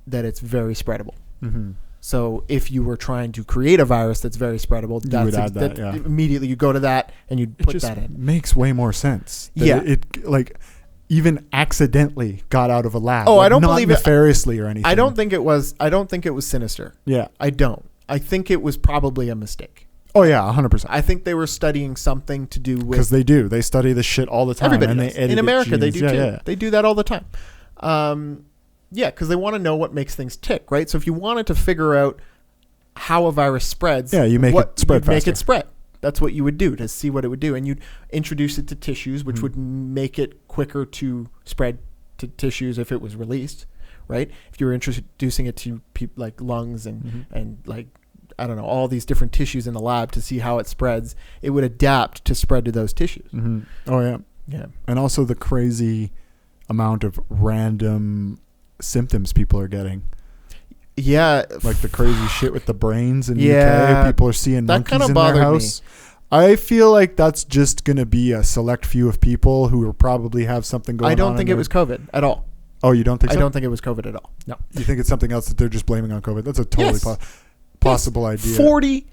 that it's very spreadable. Mhm. So if you were trying to create a virus that's very spreadable, You would add that, yeah. immediately you go to that and you It put just that in. makes way more sense. That Yeah. it like even accidentally got out of a lab. Oh, like, I don't not believe it. nefariously or anything. I don't think it was sinister. Yeah. I don't. I think it was probably a mistake. Oh yeah, 100%. I think they were studying something to do with Because they do. They study this shit all the time. everybody. And Does. they edit In America, they do genes. too. Yeah. They do that all the time. Yeah, because they want to know what makes things tick, right? So if you wanted to figure out how a virus spreads, Yeah, you make it spread you'd make faster. it spread. That's what you would do to see what it would do, and you'd introduce it to tissues, which Mhm. would make it quicker to spread to tissues if it was released, right? If you were introducing it to like lungs and like I don't know, all these different tissues in the lab to see how it spreads, it would adapt to spread to those tissues. Mhm. Oh yeah. Yeah. And also the crazy amount of random symptoms people are getting. Yeah. Like the crazy shit with the brains in Yeah. UK. People are seeing That monkeys kinda in bothered their me. house. I feel like that's just going to be a select few of people who will probably have something going on. I don't think it was COVID at all. Oh, you don't think so? I don't think it was COVID at all. No. You think it's something else that they're just blaming on COVID? That's a totally Yes. possible idea. 40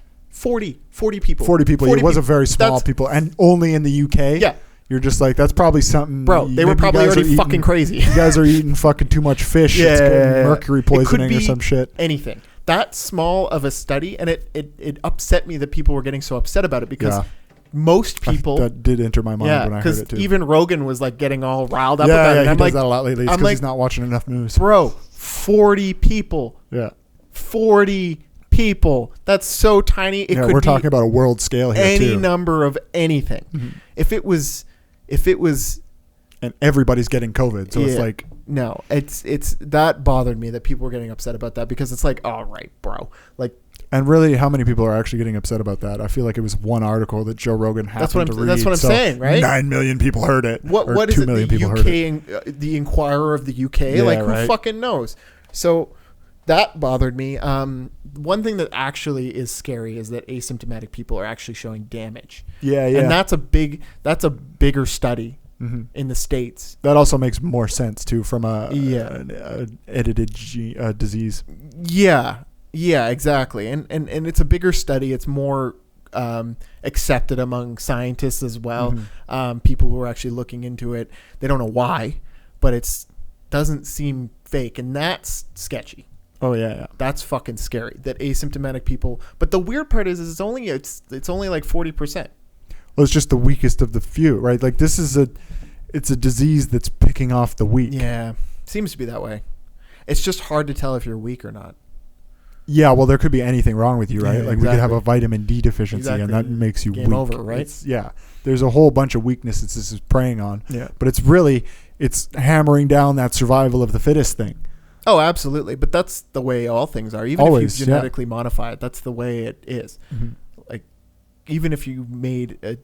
people. 40 people. It was a very small That's- people. And only in the UK? Yeah. You're just like, that's probably something. Bro, they were maybe you probably guys already are fucking eating- crazy. You guys are eating fucking too much fish. It's getting mercury It could poisoning or be some shit. Anything. That small of a study, and it upset me that people were getting so upset about it because Yeah. most people... That did enter my mind when I heard because it too. even Rogan was like getting all riled up yeah, about it. yeah, And he I'm does like, that a lot lately. It's I'm because like, he's not watching enough news. bro, 40 people. Yeah. 40 people. That's so tiny. It Yeah, could we're be talking about a world scale here any too. number of anything. Mhm. If it was And everybody's getting COVID, so it's Yeah. like, no, it's that bothered me that people were getting upset about that because it's like, all right, bro, like and really, how many people are actually getting upset about that? I feel like it was one article that Joe Rogan happened to read. That's what I'm so saying, right? 9 million people heard it. What or is 2 it? million The people heard it. UK, the Inquirer of the UK, Yeah, like who right. fucking knows? So that bothered me. One thing that actually is scary is that asymptomatic people are actually showing damage. Yeah, yeah. And that's a bigger study hmm in the States. That also makes more sense too from Yeah. an edited disease. Yeah, exactly. And it's a bigger study. It's more accepted among scientists as well. Mhm. People who are actually looking into it. They don't know why, but it doesn't seem fake, and that's sketchy. Oh yeah, yeah. That's fucking scary. That asymptomatic people. But the weird part is it's only like 40%. Well, it's just the weakest of the few, right? Like this is it's a disease that's picking off the weak. Yeah, seems to be that way. It's just hard to tell if you're weak or not. Yeah, well, there could be anything wrong with you, right? Yeah, like we could have exactly. a vitamin D deficiency, and Exactly. that makes you Game weak. over, right? Yeah, there's a whole bunch of weaknesses this is preying on, Yeah. but it's hammering down that survival of the fittest thing. Oh, absolutely. But that's the way all things are. Even Always, if you genetically modify it, that's the way it is. Like, even if you made a,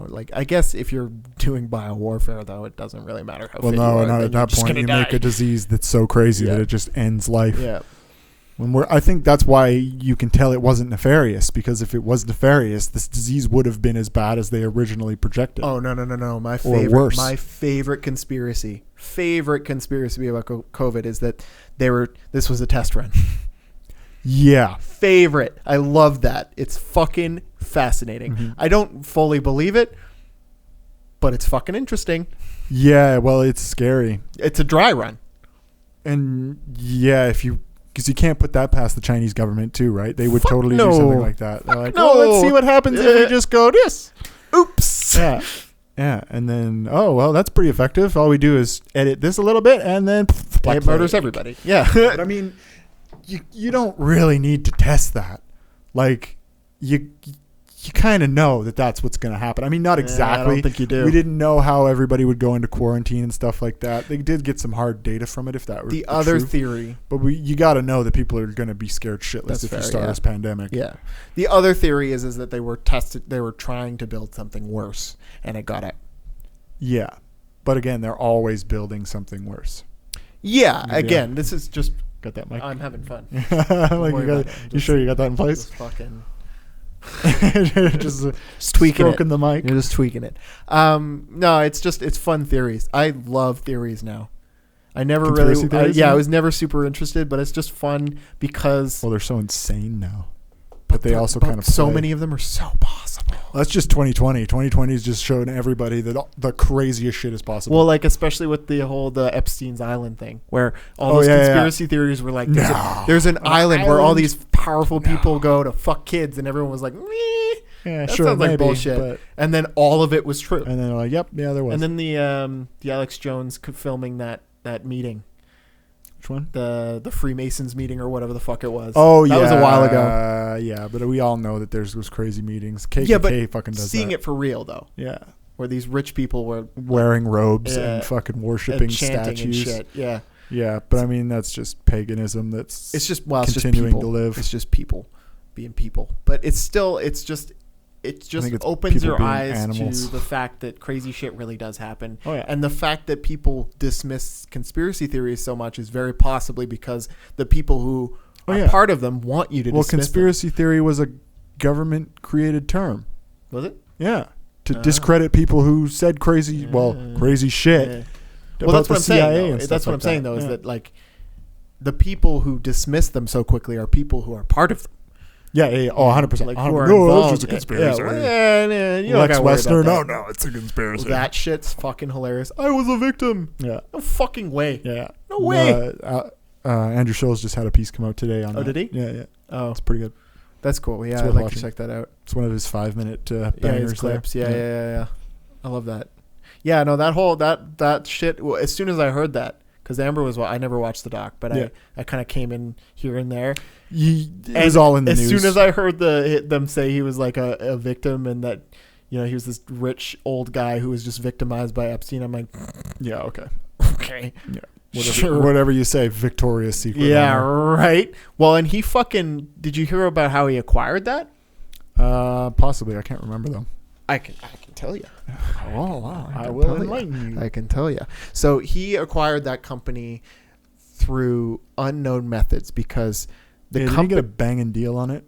like, I guess if you're doing biowarfare, though, it doesn't really matter how Well, fit no, you are. not then at you're that just point. gonna You die. make a disease that's so crazy Yeah. that it just ends life. Yeah. I think that's why you can tell it wasn't nefarious, because if it was nefarious, this disease would have been as bad as they originally projected. Oh no. My worse. favorite conspiracy about COVID is that this was a test run. Yeah. Favorite. I love that. It's fucking fascinating. Mm-hmm. I don't fully believe it, but it's fucking interesting. Yeah, well, it's scary. It's a dry run. And yeah, because you can't put that past the Chinese government too, right? They would Fuck totally no. do something like that. They're like, no. let's see what happens if we just go this. Oops. Yeah. Yeah. And then, well, that's pretty effective. All we do is edit this a little bit and then It murders everybody. Yeah. But I mean, you don't really need to test that. Like, you kind of know that that's what's going to happen. I mean, not exactly. I don't think you do. We didn't know how everybody would go into quarantine and stuff like that. They did get some hard data from it, if that were the other truth. theory. But you got to know that people are going to be scared shitless That's if fair, you start yeah. this pandemic. Yeah. The other theory is that they were trying to build something worse, and it got out. Yeah. But again, they're always building something worse. Yeah. Again, this is just. Got that, Mike? I'm having fun. Like you sure you got that in place? Just fucking. just tweaking stroking the mic. You're just tweaking it. No, it's fun theories. I love theories now. I never Conspiracy really, theories, I you know? was never super interested, but it's just fun because. Well, they're so insane now. But they also kind of so play. many of them are so possible. Well, that's just 2020. 2020 is just showing everybody that the craziest shit is possible. Well, like especially with the Epstein's Island thing, where all those conspiracy theories were like, there's an island where all these powerful people go to fuck kids, and everyone was like, meh. Yeah, That sure, sounds like maybe, bullshit. but- And then all of it was true. And then they're like, yep, yeah, there was. And then the Alex Jones filming that meeting. Which one? The Freemasons meeting or whatever the fuck it was. Oh, that yeah. was a while ago. Yeah, but we all know that there's those crazy meetings. KKK Yeah, but fucking does seeing that. it for real though, Yeah. where these rich people were Wearing robes Yeah. and fucking worshipping and chanting statues. and shit. Yeah, Yeah, but I mean, that's just paganism that's it's just continuing just to people. live. It's just people being people, but it just it's opens people your being eyes animals. to the fact that crazy shit really does happen. Oh, yeah. And the fact that people dismiss conspiracy theories so much is very possibly because the people who are part of them want you to dismiss conspiracy theory was a government-created term. them. Was it? Yeah. To discredit people who said crazy shit. Yeah. About Well, that's the what I'm CIA saying. and Though. stuff That's what like I'm saying, though, is Yeah. that like the people who dismiss them so quickly are people who are part of them. Yeah. Oh, 100%. Like, 100%. who are No, that's involved. just a conspiracy. Yeah, you don't Lex gotta worry Westner, about no, it's a conspiracy. that shit's fucking hilarious. I was a victim. Yeah. No fucking way. Yeah. No way. Andrew Schultz just had a piece come out today on that. Did he? Yeah. Oh, It's pretty good. that's cool. Yeah, It's I'd worth like watching. to check that out. It's one of his 5-minute Yeah, bangers his clips. there. Yeah. I love that. Yeah, no, that whole that shit. Well, as soon as I heard that, because Amber was, I never watched the doc, but I kind of came in here and there. It was all in the news. As soon as I heard them say he was like a victim and that, he was this rich old guy who was just victimized by Epstein, I'm like, Yeah, okay. okay. Yeah. Sure. Whatever you say, Victoria's Secret. Yeah, right. Well, and he fucking, did you hear about how he acquired that? Possibly. I can't remember though. I can tell you. Oh, wow. I can will tell ya. enlighten you. I can tell you. So he acquired that company through unknown methods because the Did he company get a banging deal on it?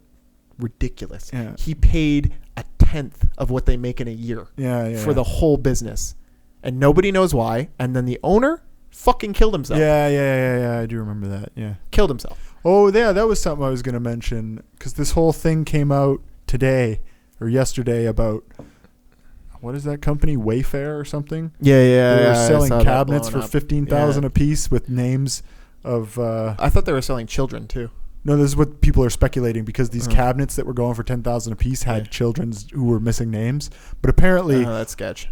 ridiculous. Yeah. He paid 1/10 of what they make in a year Yeah. for the whole business, and nobody knows why. And then the owner fucking killed himself. Yeah. I do remember that. Yeah. Killed himself. Oh, yeah. That was something I was going to mention because this whole thing came out today or yesterday about what is that company, Wayfair or something? Yeah. They were I selling saw that cabinets for blowing up. $15,000 Yeah. a piece with names of. I thought they were selling children too. No, this is what people are speculating because these cabinets that were going for $10,000 a piece had children's who were missing names. But apparently, That's sketch.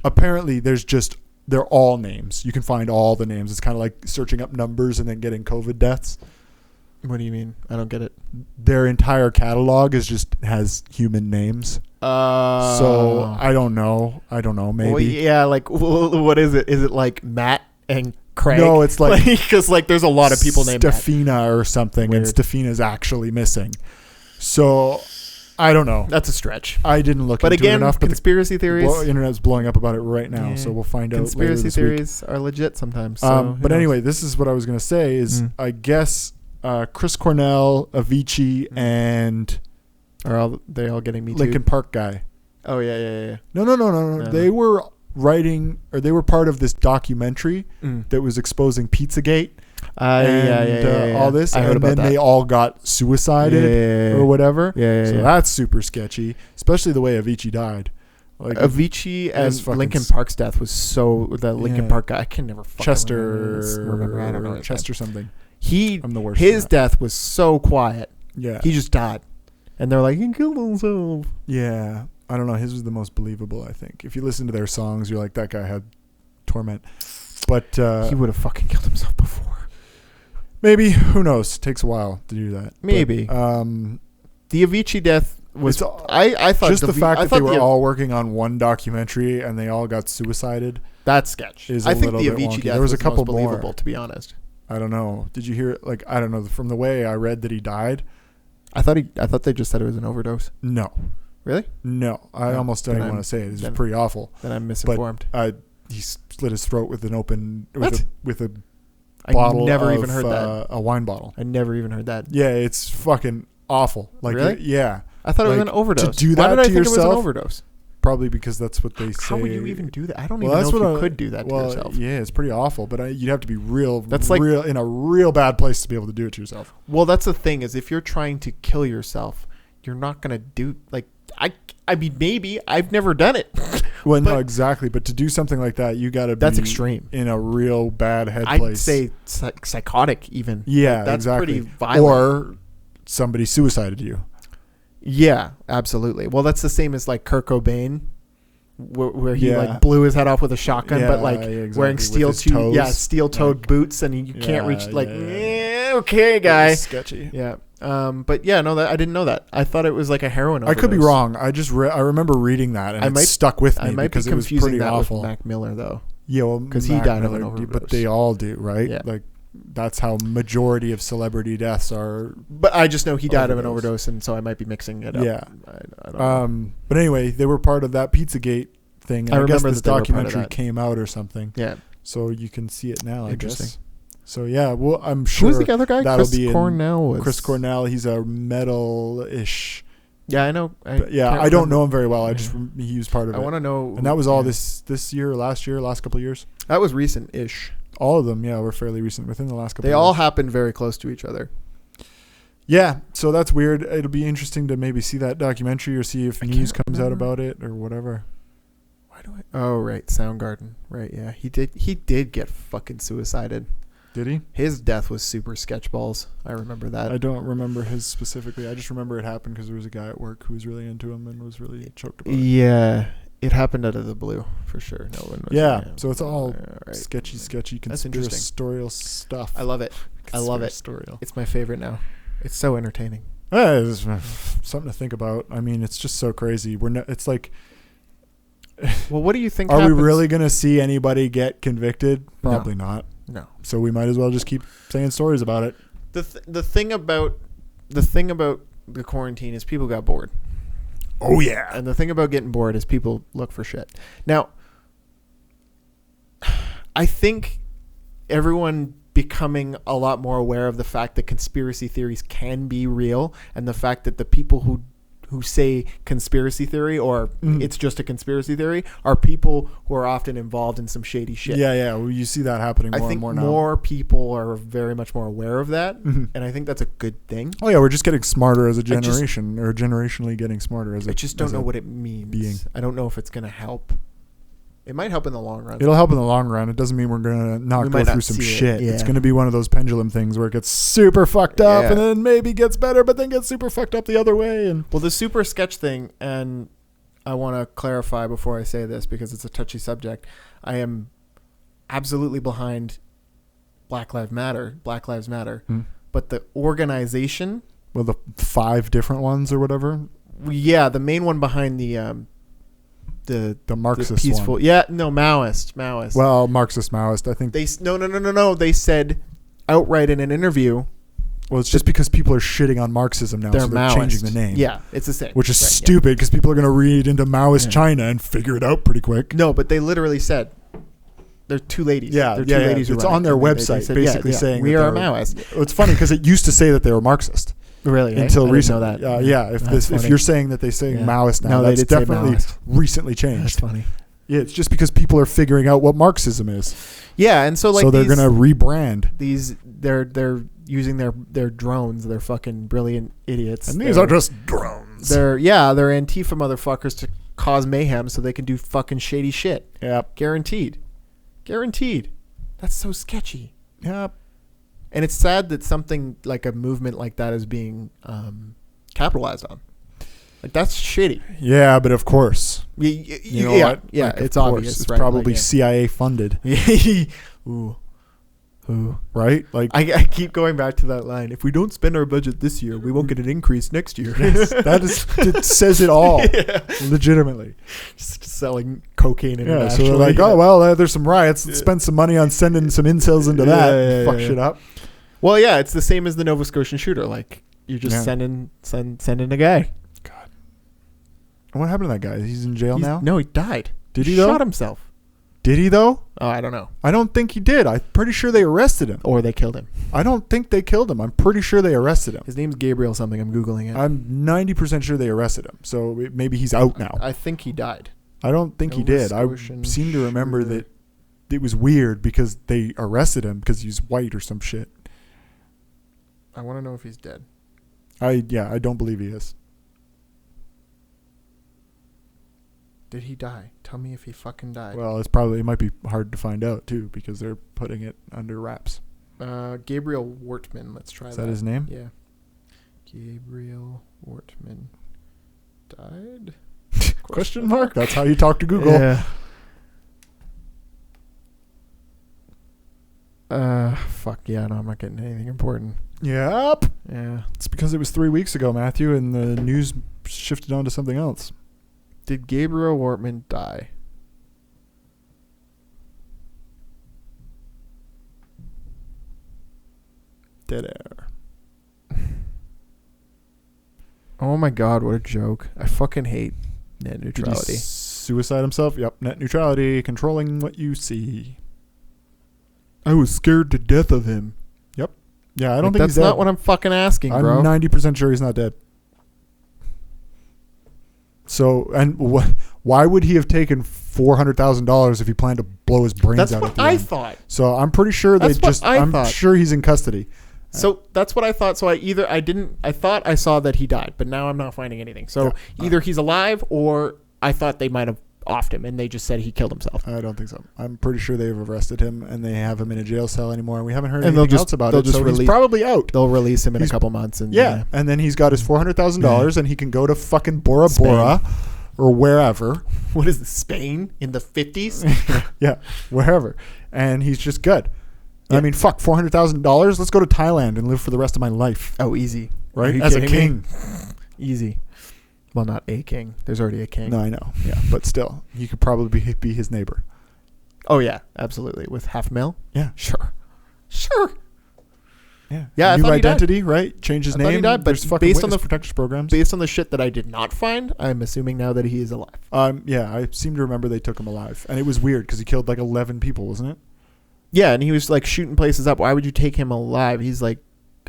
They're all names. You can find all the names. It's kind of like searching up numbers and then getting COVID deaths. What do you mean? I don't get it. Their entire catalog has human names. So I don't know. Maybe. Well, yeah, like what is it? Is it like Matt and Craig? No, it's like because like there's a lot of people named Matt. Stefina or something, Weird. and Stefina's actually missing. So I don't know. That's a stretch. I didn't look But into again, it enough. But conspiracy theories. the internet's blowing up about it right now, Yeah. so we'll find out. Conspiracy later this week. theories are legit sometimes. So But anyway, this is what I was going to say is Mm. I guess Chris Cornell, Avicii, and Are they all getting me too? Linkin Park guy. Oh yeah. No. They were writing, or they were part of this documentary that was exposing Pizzagate. All this, I heard and about then that. they all got suicided or whatever. So that's super sketchy, especially the way Avicii died. Like Avicii and fucking Linkin Park's death was so the Linkin Park guy. I can never fucking remember. I don't know his Chester name. something. I'm the worst. His death was so quiet. Yeah, He just died, and they're like, he killed himself. yeah. I don't know. His was the most believable. I think if you listen to their songs, you're like, that guy had torment. But He would have fucking killed himself before. maybe, who knows? It takes a while to do that. Maybe. But, The Avicii death was. It's I thought just the fact that they were the- all working on one documentary and they all got suicided. that sketch. is I a think the little bit Avicii wonky. death There was a the couple most more. believable, to be honest. I don't know. Did you hear? Like, I don't know. From the way I read that he died. I thought they just said it was an overdose. No, Really? no. I No. almost don't Then even I'm- want to say it. It's then- pretty awful. Then I'm misinformed. He slit his throat with an open What? with a I bottle. never of, even heard that. A wine bottle. I never even heard that. Yeah, it's fucking awful. Like, Really? yeah, I thought it was Like, an overdose. to do Why that did I to think it was an yourself? overdose? probably because that's what they say. How would you even do that? I don't Well, even that's know if what you I- could do that to yourself. Yeah, it's pretty awful. But you'd have to be That's like- real in a real bad place to be able to do it to yourself. Well, that's the thing is if you're trying to kill yourself, you're not gonna do like I mean maybe I've never done it. Well, no, But- exactly. But to do something like that, you got to be That's extreme. in a real bad head I'd place. say psychotic even. yeah, that's exactly. pretty violent. Or somebody suicided you. Yeah, absolutely. Well, that's the same as like Kurt Cobain, where he Yeah. like blew his head off with a shotgun, but Yeah, like yeah, exactly. wearing With his toes. steel-toed Like- boots, and you can't Yeah, reach. Like, yeah. okay, guy. It's sketchy. Yeah. But yeah, no, I didn't know that. I thought it was like a heroin overdose. I could be wrong. I just I remember reading that and I it might- stuck with me I might be because it was confusing pretty that awful. with Mac Miller though. Yeah, well, 'Cause he Mac died of an Miller, overdose. but they all do, right? Yeah. Like that's how majority of celebrity deaths are. But I just know he died of an Overdose. overdose, and so I might be mixing it up. Yeah. I don't know. But anyway, they were part of that Pizzagate thing. And I I guess remember this that they were part of documentary that. came out or something, Yeah. so you can see it now. I Interesting. guess. So yeah, well, I'm Who sure was the other guy? that'll Chris be in Cornell was. Chris Cornell. He's a metal-ish. Yeah, I know. But yeah, can't I don't remember. know him very well. I Yeah. just he was part of I it. want to know. And that was all yeah. this year, last couple of years. That was recent-ish. All of them, yeah, were fairly recent within the last couple. They of all years. happened very close to each other. Yeah, so that's weird. It'll be interesting to maybe see that documentary or see if I news can't comes out remember. about it or whatever. Why do I? Oh, right, Soundgarden. Right, yeah, he did get fucking suicided. Did he? His death was super sketchballs. I remember that. I don't remember his specifically. I just remember it happened because there was a guy at work who was really into him and was really choked about it. Yeah, it happened out of the blue for sure. No one was. Yeah, so it's all right. sketchy, That's interesting. conspiratorial stuff. I love it. I love it. Conspiratorial. It's my favorite now. It's so entertaining. It's something to think about. I mean, it's just so crazy. It's like, Well, what do you think? are we happens? really going to see anybody get convicted? Probably not. No. So we might as well just keep saying stories about it. The thing about the quarantine is people got bored. Oh yeah. And the thing about getting bored is people look for shit. Now, I think everyone becoming a lot more aware of the fact that conspiracy theories can be real, and the fact that the people who say conspiracy theory or it's just a conspiracy theory are people who are often involved in some shady shit. Yeah. Well, you see that happening more I think and more now. more people are very much more aware of that, Mhm. and I think that's a good thing. Oh yeah, we're just getting smarter as a just- generation, or generationally getting smarter as a. I just don't as know a what it means. being. I don't know if it's going to help. It might help in the long run. It'll help in the long run. It doesn't mean we're gonna We not go might not through some see it, shit. It's yeah. gonna be one of those pendulum things where it gets super fucked up Yeah. and then maybe gets better, but then gets super fucked up the other way. And Well, the super sketch thing, and I want to clarify before I say this because it's a touchy subject. I am absolutely behind Black Lives Matter, but the organization, well, the 5 different ones or whatever, yeah, the main one behind the Marxist peaceful, one. yeah, no, Maoist. Well, Marxist Maoist. I think. No. They said outright in an interview Well, it's just because people are shitting on Marxism now, they're so they're Maoist. changing the name. Yeah, it's the same. Which is Right, yeah. stupid because people are going to read into Maoist Yeah. China and figure it out pretty quick. No, but they literally said They're two ladies. Yeah, they're yeah, two ladies. Who it's run on it, their and they website, said, basically saying we that are they're- Maoists. It's funny because it used to say that they were Marxist Really? until I didn't recently. know that. Yeah, That's if funny. you're saying that they say Yeah. Maoist now, No, they that's did say definitely Maoist. recently That's changed. funny. Yeah, it's just because people are figuring out what Marxism is, Yeah, and so like so they're these, gonna rebrand. they're using their drones. They're fucking brilliant idiots. And these They're- are just drones. They're Antifa motherfuckers to cause mayhem so they can do fucking shady shit. Yep. Guaranteed. That's so sketchy. Yep. And it's sad that something like a movement like that is being capitalized on. Like, that's shitty. Yeah, but of course, you know Yeah, what? yeah, Like, of it's course, obvious. It's right? probably Like, CIA funded, yeah. Ooh. right? Like I keep going back to that line. If we don't spend our budget this year, we won't get an increase next year. it says it all, Yeah. legitimately. Just selling cocaine Yeah, internationally. so they're like, oh well, there's some riots. Let's spend some money on sending some incels into that. Yeah, and yeah, fuck yeah. shit up. Well, yeah, it's the same as the Nova Scotian shooter. Like, you're just sending a guy. And what happened to that guy? He's in jail now. No, he died. Did he though? Shot himself. Did he though? Oh, I don't know. I don't think he did. I'm pretty sure they arrested him. Or they killed him. I don't think they killed him. I'm pretty sure they arrested him. His name's Gabriel something. I'm Googling it. I'm 90% sure they arrested him. So maybe he's out now. I think he died. I don't think he Nova did. I Scotian seem to remember shooter. that it was weird because they arrested him because he's white or some shit. I want to know if he's dead. I don't believe he is. Did he die? Tell me if he fucking died. Well, it might be hard to find out too because they're putting it under wraps. Gabriel Wortman. Let's try that. Is that his name? Yeah. Gabriel Wortman died? Question mark? That's how you talk to Google. Yeah. Fuck yeah, no, I'm not getting anything important. Yep. Yeah. It's because it was 3 weeks ago, Matthew, and the news shifted on to something else. Did Gabriel Wortman die? Dead air. Oh my god, what a joke. I fucking hate net Did he neutrality. suicide himself? Yep. Net neutrality, controlling what you see. I was scared to death of him. Yep. Yeah, I don't think that's he's dead. not what I'm fucking asking, I'm bro. 90% sure he's not dead. So, and why would he have taken $400,000 if he planned to blow his brains That's out what at the I end? thought. So I'm pretty sure That's what I'm thought. sure he's in custody. So that's what I thought. So I thought I saw that he died, but now I'm not finding anything. So either he's alive or I thought they might have offed him and they just said he killed himself. I don't think so. I'm pretty sure they've arrested him and they have him in a jail cell anymore. And we haven't heard And they'll anything just- else about they'll it. just So he's release- probably out. They'll release him in a He's- couple months. And Yeah. And then he's got his $400,000 and he can go to fucking Bora Spain. Bora or wherever. What is this, Spain in the 50s? Yeah, wherever. And he's just good. Yeah. I mean, fuck, $400,000. Let's go to Thailand and live for the rest of my life. Oh, easy. Are Right? you As a kidding me? king. Easy. Well, not a king. There's already a king. No, I know. Yeah, but still, you could probably be his neighbor. Oh, yeah, absolutely. With $500,000? Yeah. Sure. Yeah. Yeah, I New thought he died. identity, right? Change his I thought name. he died, but There's fucking based on witness the- protection programs. Based on the shit that I did not find, I'm assuming now that he is alive. Yeah, I seem to remember they took him alive, and it was weird because he killed like 11 people, wasn't it? Yeah, and he was like shooting places up. Why would you take him alive? He's like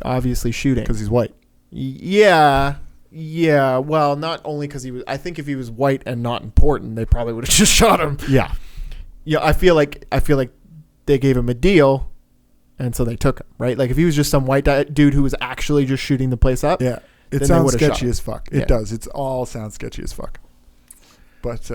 obviously shooting. Because he's white. Yeah. Yeah. Well, not only because he was. I think if he was white and not important, they probably would have just shot him. Yeah. Yeah. I feel like they gave him a deal, and so they took him. Right. Like if he was just some white dude who was actually just shooting the place up. Yeah. It Then they sounds would've shot sketchy him. as fuck. It Yeah. does. It's all sounds sketchy as fuck. But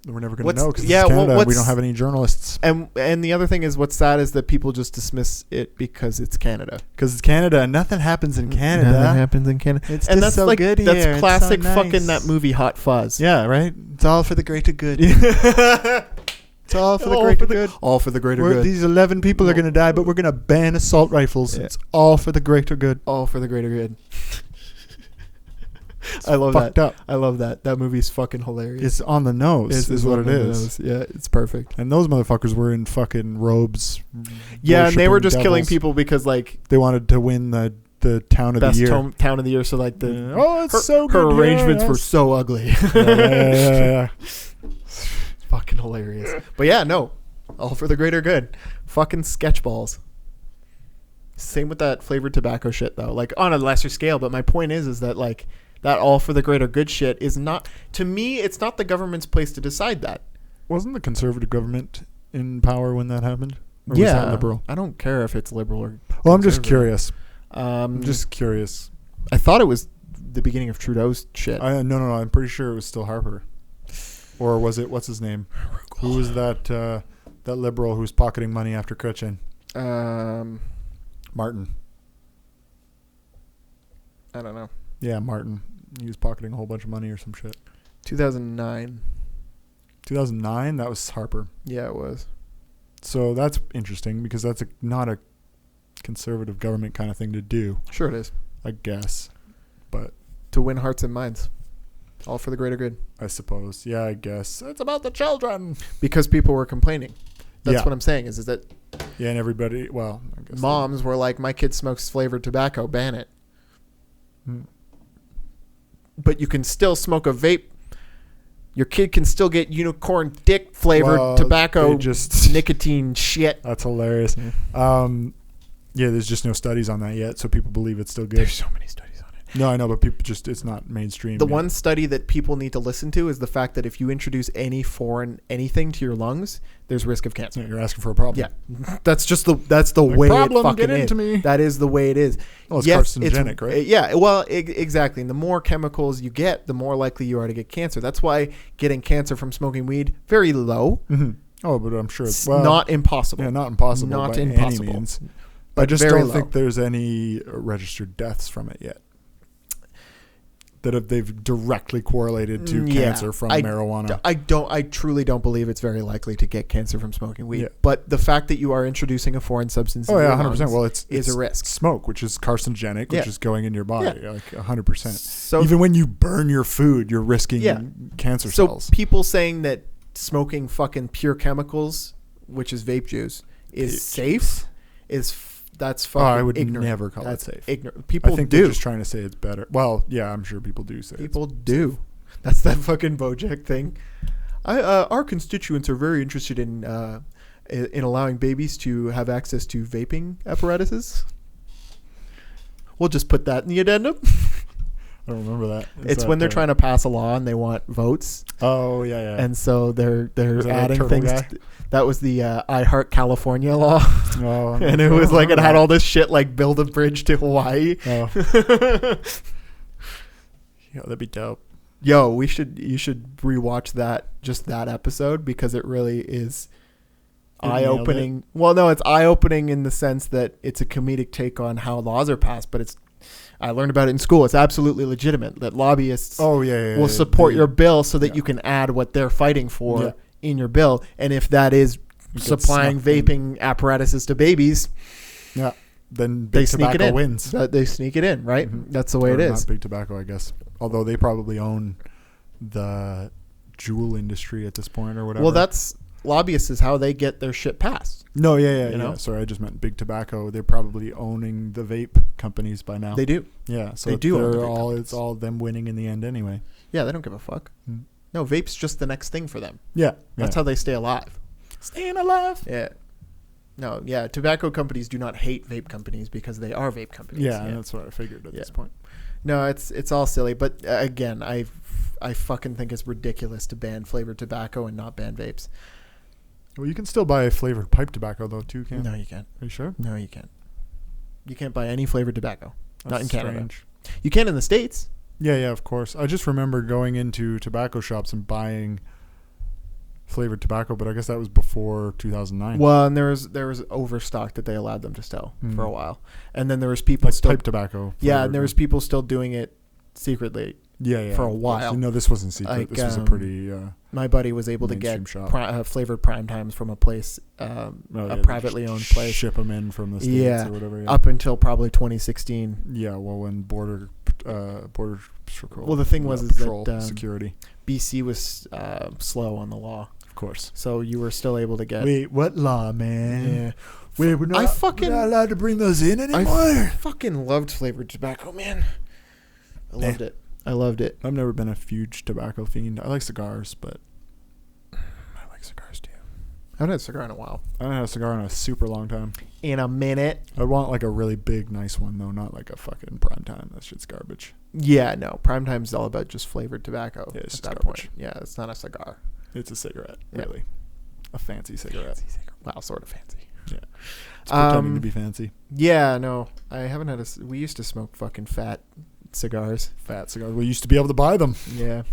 we're never going to know because yeah, it's Canada. well, We don't have any journalists. And the other thing is, what's sad is that people just dismiss it because it's Canada. Because it's Canada and nothing happens in Canada. Nothing happens in Canada. It's And just that's so like good here. that's It's so classic nice. fucking that movie Hot Fuzz. Yeah, right? It's all for the greater good. It's all for the All greater for the- good. All for the greater good. These 11 people are going to die, but we're going to ban assault rifles. Yeah. It's all for the greater good. All for the greater good. I love fucked that. up. I love that. That movie's fucking hilarious. It's on the nose, is what it on the is. nose. Yeah, it's perfect. And those motherfuckers were in fucking robes. Yeah, and they were worshipping just killing devils. people because like They wanted to win the town of best the year. town of the year. So like the Yeah. Oh, it's her, so her good. arrangements were yes. so ugly. Yeah. It's fucking hilarious. But yeah, no, All for the greater good. Fucking sketch balls. Same with that flavored tobacco shit, though. Like, on a lesser scale. But my point is that, like, that all for the greater good shit is not... To me, it's not the government's place to decide that. Wasn't the conservative government in power when that happened? Or was that liberal? I don't care if it's liberal or... Well, I'm just curious. I'm just curious. I thought it was the beginning of Trudeau's shit. No. I'm pretty sure it was still Harper. Or was it... What's his name? Who was that liberal who was pocketing money after Chrétien? Martin. I don't know. Yeah, Martin. He was pocketing a whole bunch of money or some shit. 2009. 2009? That was Harper. Yeah, it was. So that's interesting because that's not a conservative government kind of thing to do. Sure it is. I guess. But to win hearts and minds. All for the greater good. I suppose. Yeah, I guess. It's about the children. Because people were complaining. That's what I'm saying is that... Yeah, and everybody... Well, I guess... Moms were like, my kid smokes flavored tobacco. Ban it. But you can still smoke a vape. Your kid can still get unicorn dick flavored tobacco, just nicotine shit. That's hilarious. Yeah, there's just no studies on that yet, so people believe it's still good. There's so many studies on it. No, I know, but people just, it's not mainstream. The one study that people need to listen to is the fact that if you introduce any foreign anything to your lungs, there's risk of cancer. Yeah, you're asking for a problem. Yeah. That's the way problem, it fucking get into is. Me. That is the way it is. Well, it's carcinogenic, right? Yeah, well, exactly. And the more chemicals you get, the more likely you are to get cancer. That's why getting cancer from smoking weed, very low. Mm-hmm. Oh, but I'm sure it's not impossible. Yeah, not impossible. Not by impossible. Any means. But I just don't think there's any registered deaths from it yet. That they've directly correlated to cancer from marijuana. I truly don't believe it's very likely to get cancer from smoking weed. Yeah. But the fact that you are introducing a foreign substance in your 100%. lungs Well, it's a risk. Smoke, which is carcinogenic, which is going in your body, like 100%. So even when you burn your food, you're risking cancer cells. So people saying that smoking fucking pure chemicals, which is vape juice, is safe, that's fucking I would ignorant. Never call it safe. Ignorant. People I think do. They're just trying to say it's better. Well, yeah, I'm sure people do say people do. That's that fucking Bojack thing. Our constituents are very interested in allowing babies to have access to vaping apparatuses. We'll just put that in the addendum. I don't remember that. It's when they're trying to pass a law and they want votes. Oh, yeah. And so they're adding things. That was the I Heart California law. Oh, and it was like, it had all this shit like build a bridge to Hawaii. Oh. Yeah, that'd be dope. Yo, you should rewatch that episode because it really is eye-opening. Well, no, it's eye-opening in the sense that it's a comedic take on how laws are passed, but I learned about it in school. It's absolutely legitimate that lobbyists will support your bill so that you can add what they're fighting for in your bill. And if that is supplying vaping apparatuses to babies, then Big Tobacco wins. They sneak it in, right? Mm-hmm. That's the way it is. Not Big Tobacco, I guess. Although they probably own the jewel industry at this point or whatever. Well, that's lobbyists is how they get their shit passed. No, yeah. Sorry, I just meant Big Tobacco. They're probably owning the vape companies by now. They do. Yeah, so they do. It's all them winning in the end anyway. Yeah, they don't give a fuck. No, vape's just the next thing for them. Yeah. That's how they stay alive. Staying alive. Yeah. No, yeah. Tobacco companies do not hate vape companies because they are vape companies. Yeah, and that's what I figured at this point. No, it's all silly. But again, I fucking think it's ridiculous to ban flavored tobacco and not ban vapes. Well, you can still buy flavored pipe tobacco though too, can't you? No, you can't. Are you sure? No, you can't. You can't buy any flavored tobacco. That's not in Canada. Strange. You can in the States. Yeah, of course. I just remember going into tobacco shops and buying flavored tobacco, but I guess that was before 2009. Well, and there was overstock that they allowed them to sell for a while, and then there was people still pipe tobacco. Yeah, and there was people still doing it secretly. Yeah. For a while. No, this wasn't secret. Like, this was a pretty. My buddy was able to get flavored prime times from a place, a privately owned place. Ship them in from the States or whatever. Yeah. Up until probably 2016. Yeah, well, when border patrol. Well, the thing was that security. BC was slow on the law. Of course. So you were still able to get. Wait, what law, man? Yeah. Wait, we're not allowed to bring those in anymore. I fucking loved flavored tobacco, man. I loved it. I've never been a huge tobacco fiend. I like cigars, but I like cigars too. I haven't had a cigar in a while. I haven't had a cigar in a super long time. In a minute. I'd want like a really big, nice one though, not like a fucking prime time. That shit's garbage. Yeah, no. Prime time's all about just flavored tobacco. Yeah, it's at that garbage. point. Yeah, it's not a cigar. It's a cigarette, Yeah. really. A fancy cigarette. Wow, sort of fancy. Yeah. It's pretending to be fancy. Yeah, no. I haven't had we used to smoke fucking fat cigars. Fat cigars. We used to be able to buy them. Yeah.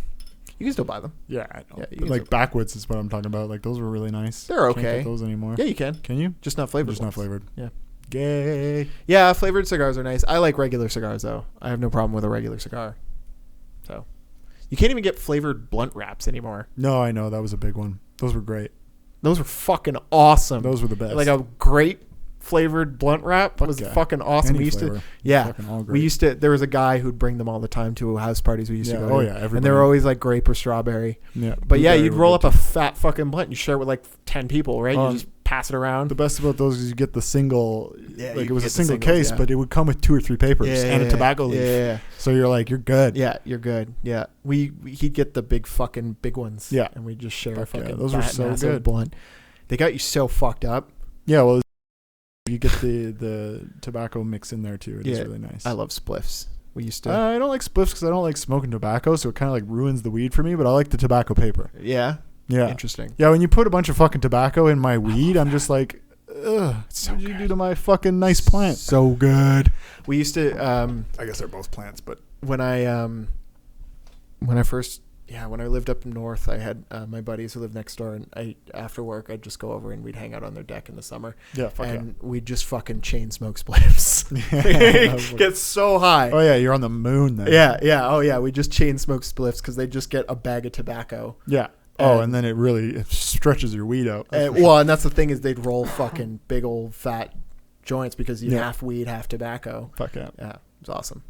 You can still buy them. Yeah, I know. Yeah, you But can like still- backwoods is what I'm talking about. Like those were really nice. They're Can't okay. get those anymore. Yeah, you can. Can you? Just not flavored. Just not ones. flavored. Yeah. Gay. Yeah, flavored cigars are nice. I like regular cigars though. I have no problem with a regular cigar. So, you can't even get flavored blunt wraps anymore. No, I know. That was a big one. Those were great. Those were fucking awesome. Those were the best. Like a great flavored blunt wrap was yeah. fucking awesome. Any We used flavor. to, yeah, Fucking all we great. used to. There was a guy who'd bring them all the time to house parties we used to Yeah. go Oh to. yeah. And Everybody. they were always like grape or strawberry. Yeah. But yeah, Blueberry you'd were roll good up a too. fat fucking blunt. You share it with like 10 people, right? You just pass it around. The best about those is you get the single. Yeah, like you it was a get the single singles, case, yeah. but it would come with 2 or 3 papers and a tobacco leaf. Yeah, So you're like, you're good. yeah, you're good. Yeah, he'd get the big ones. Yeah. and we just share a Fuck yeah, fucking those were fat, so massive good. blunt. They got you so fucked up. Yeah. Well, you get the tobacco mix in there too. It is Yeah. really nice. I love spliffs. We used to. I don't like spliffs because I don't like smoking tobacco, so it kind of like ruins the weed for me. But I like the tobacco paper. Yeah. Yeah. Interesting. Yeah. When you put a bunch of fucking tobacco in my weed, I'm just like, ugh. So What did you good. do to my fucking nice plant? So good. We used to. I guess they're both plants, but When I lived up north, I had my buddies who lived next door, and after work I'd just go over and we'd hang out on their deck in the summer, yeah. Fuck and we'd just fucking chain smoke spliffs. yeah. Get so high. Oh yeah, you're on the moon then. Yeah. Oh yeah, we just chain smoke spliffs because they just get a bag of tobacco. Yeah. And then it stretches your weed out. That's for sure. Well, and that's the thing is they'd roll fucking big old fat joints because you Yeah. half weed, half tobacco. Fuck yeah. Yeah, it's awesome.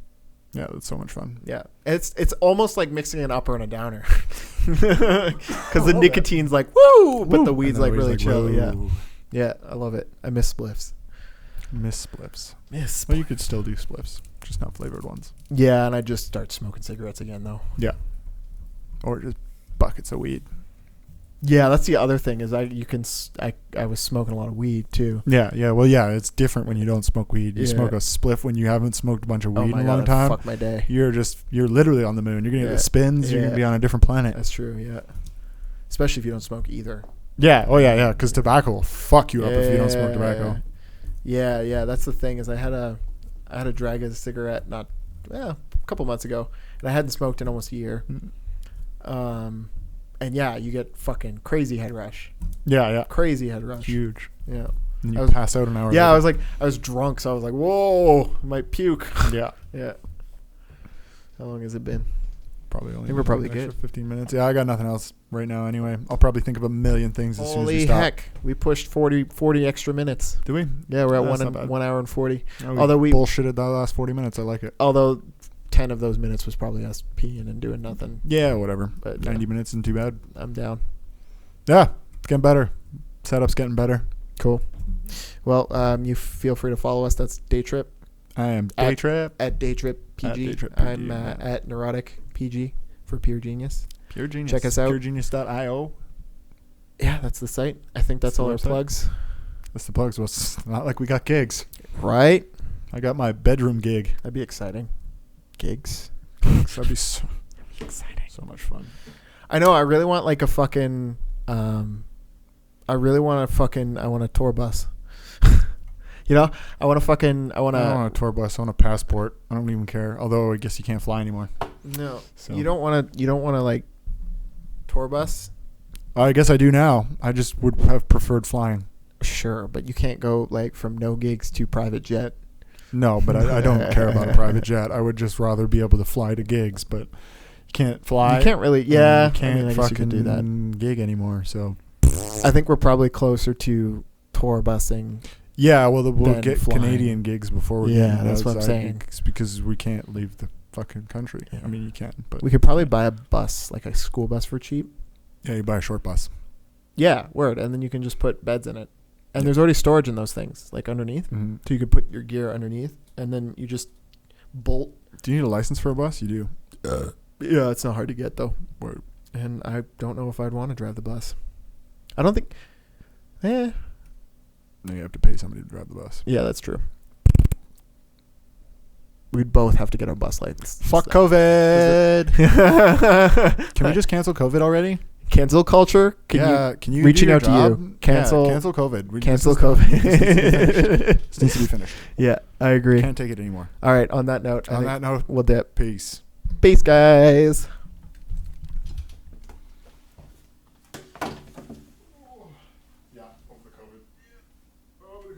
Yeah, that's so much fun. Yeah, it's almost like mixing an upper and a downer because the nicotine's like woo, but the weed's like really chill. Yeah, whoa. yeah, I love it. I miss spliffs. Miss spliffs. Miss. Well, you could still do spliffs, just not flavored ones. Yeah, and I just start smoking cigarettes again though. Yeah. Or just buckets of weed. Yeah, that's the other thing is I was smoking a lot of weed too. Yeah, yeah. Well, yeah, it's different when you don't smoke weed. You Yeah. smoke a spliff when you haven't smoked a bunch of Oh weed my in a god, long time. fuck my day. You're literally on the moon. You're gonna get Yeah. the spins. You're Yeah. gonna be on a different planet. That's true. Yeah, especially if you don't smoke either. Yeah. Oh yeah, yeah. Because tobacco will fuck you up if you don't smoke Yeah. tobacco. Yeah. That's the thing is I had a drag of a cigarette a couple months ago, and I hadn't smoked in almost a year. And yeah, you get fucking crazy head rush. Yeah, yeah. Crazy head rush. Huge. Yeah. And you I was- pass out an hour. Yeah, later. I was drunk, so I was like, whoa, I might puke. Yeah. Yeah. How long has it been? Probably only. I think we're probably an extra good. 15 minutes. Yeah, I got nothing else right now. Anyway, I'll probably think of a million things as soon as we Holy stop. heck. We pushed 40 extra minutes. Do we? Yeah, we're at That's not bad. 1 hour and 40. Oh, Although we- bullshitted that last 40 minutes. I like it. Although 10 of those minutes was probably us peeing and doing nothing. Yeah, whatever. But 90 minutes isn't too bad. I'm down. Yeah, it's getting better. Setup's getting better. Cool. Well, you feel free to follow us. That's Daytrip I am At- Daytrip. at Daytrip PG. Daytrip PG, I'm yeah. at Neurotic PG for Pure Genius. Pure Genius. Check us out. PureGenius.io. Yeah, that's the site. I think that's the all our website. plugs. That's the plugs. Well, it's not like we got gigs. Right? I got my bedroom gig. That'd be exciting. Gigs. That'd be so Exciting. much fun. I know. I really want like a fucking. I want a tour bus. You know, I want I don't want a tour bus. I want a passport. I don't even care. Although I guess you can't fly anymore. No, So. you don't want to like tour bus. I guess I do now. I just would have preferred flying. Sure, but you can't go like from no gigs to private jet. No, but I don't care about a private jet. I would just rather be able to fly to gigs, but you can't fly. You can't really. and Yeah, you can't I guess you fucking could do that. gig anymore. So I think we're probably closer to tour busing. yeah, well, we'll Than get flying. Canadian gigs before we Yeah, get that's what I'm outside saying. gigs because we can't leave the fucking country. Yeah. I mean, you can, but We could probably buy a bus, like a school bus, for cheap. yeah, you buy a short bus. Yeah, word, and then you can just put beds in it. And there's already storage in those things, like underneath. Mm-hmm. So you could put your gear underneath, and then you just bolt. Do you need a license for a bus? You do. Yeah, it's not hard to get though. Word. And I don't know if I'd want to drive the bus. I don't think. No, you have to pay somebody to drive the bus. Yeah, that's true. We'd both have to get our bus lights. Fuck COVID. Can we just cancel COVID already? Cancel culture? Can you reaching do your out to job? you. Cancel. Yeah, cancel COVID. Cancel This is done. COVID. This needs to be finished. Yeah, I agree. Can't take it anymore. All right, on that note, On that note, we'll dip. peace. Peace, guys.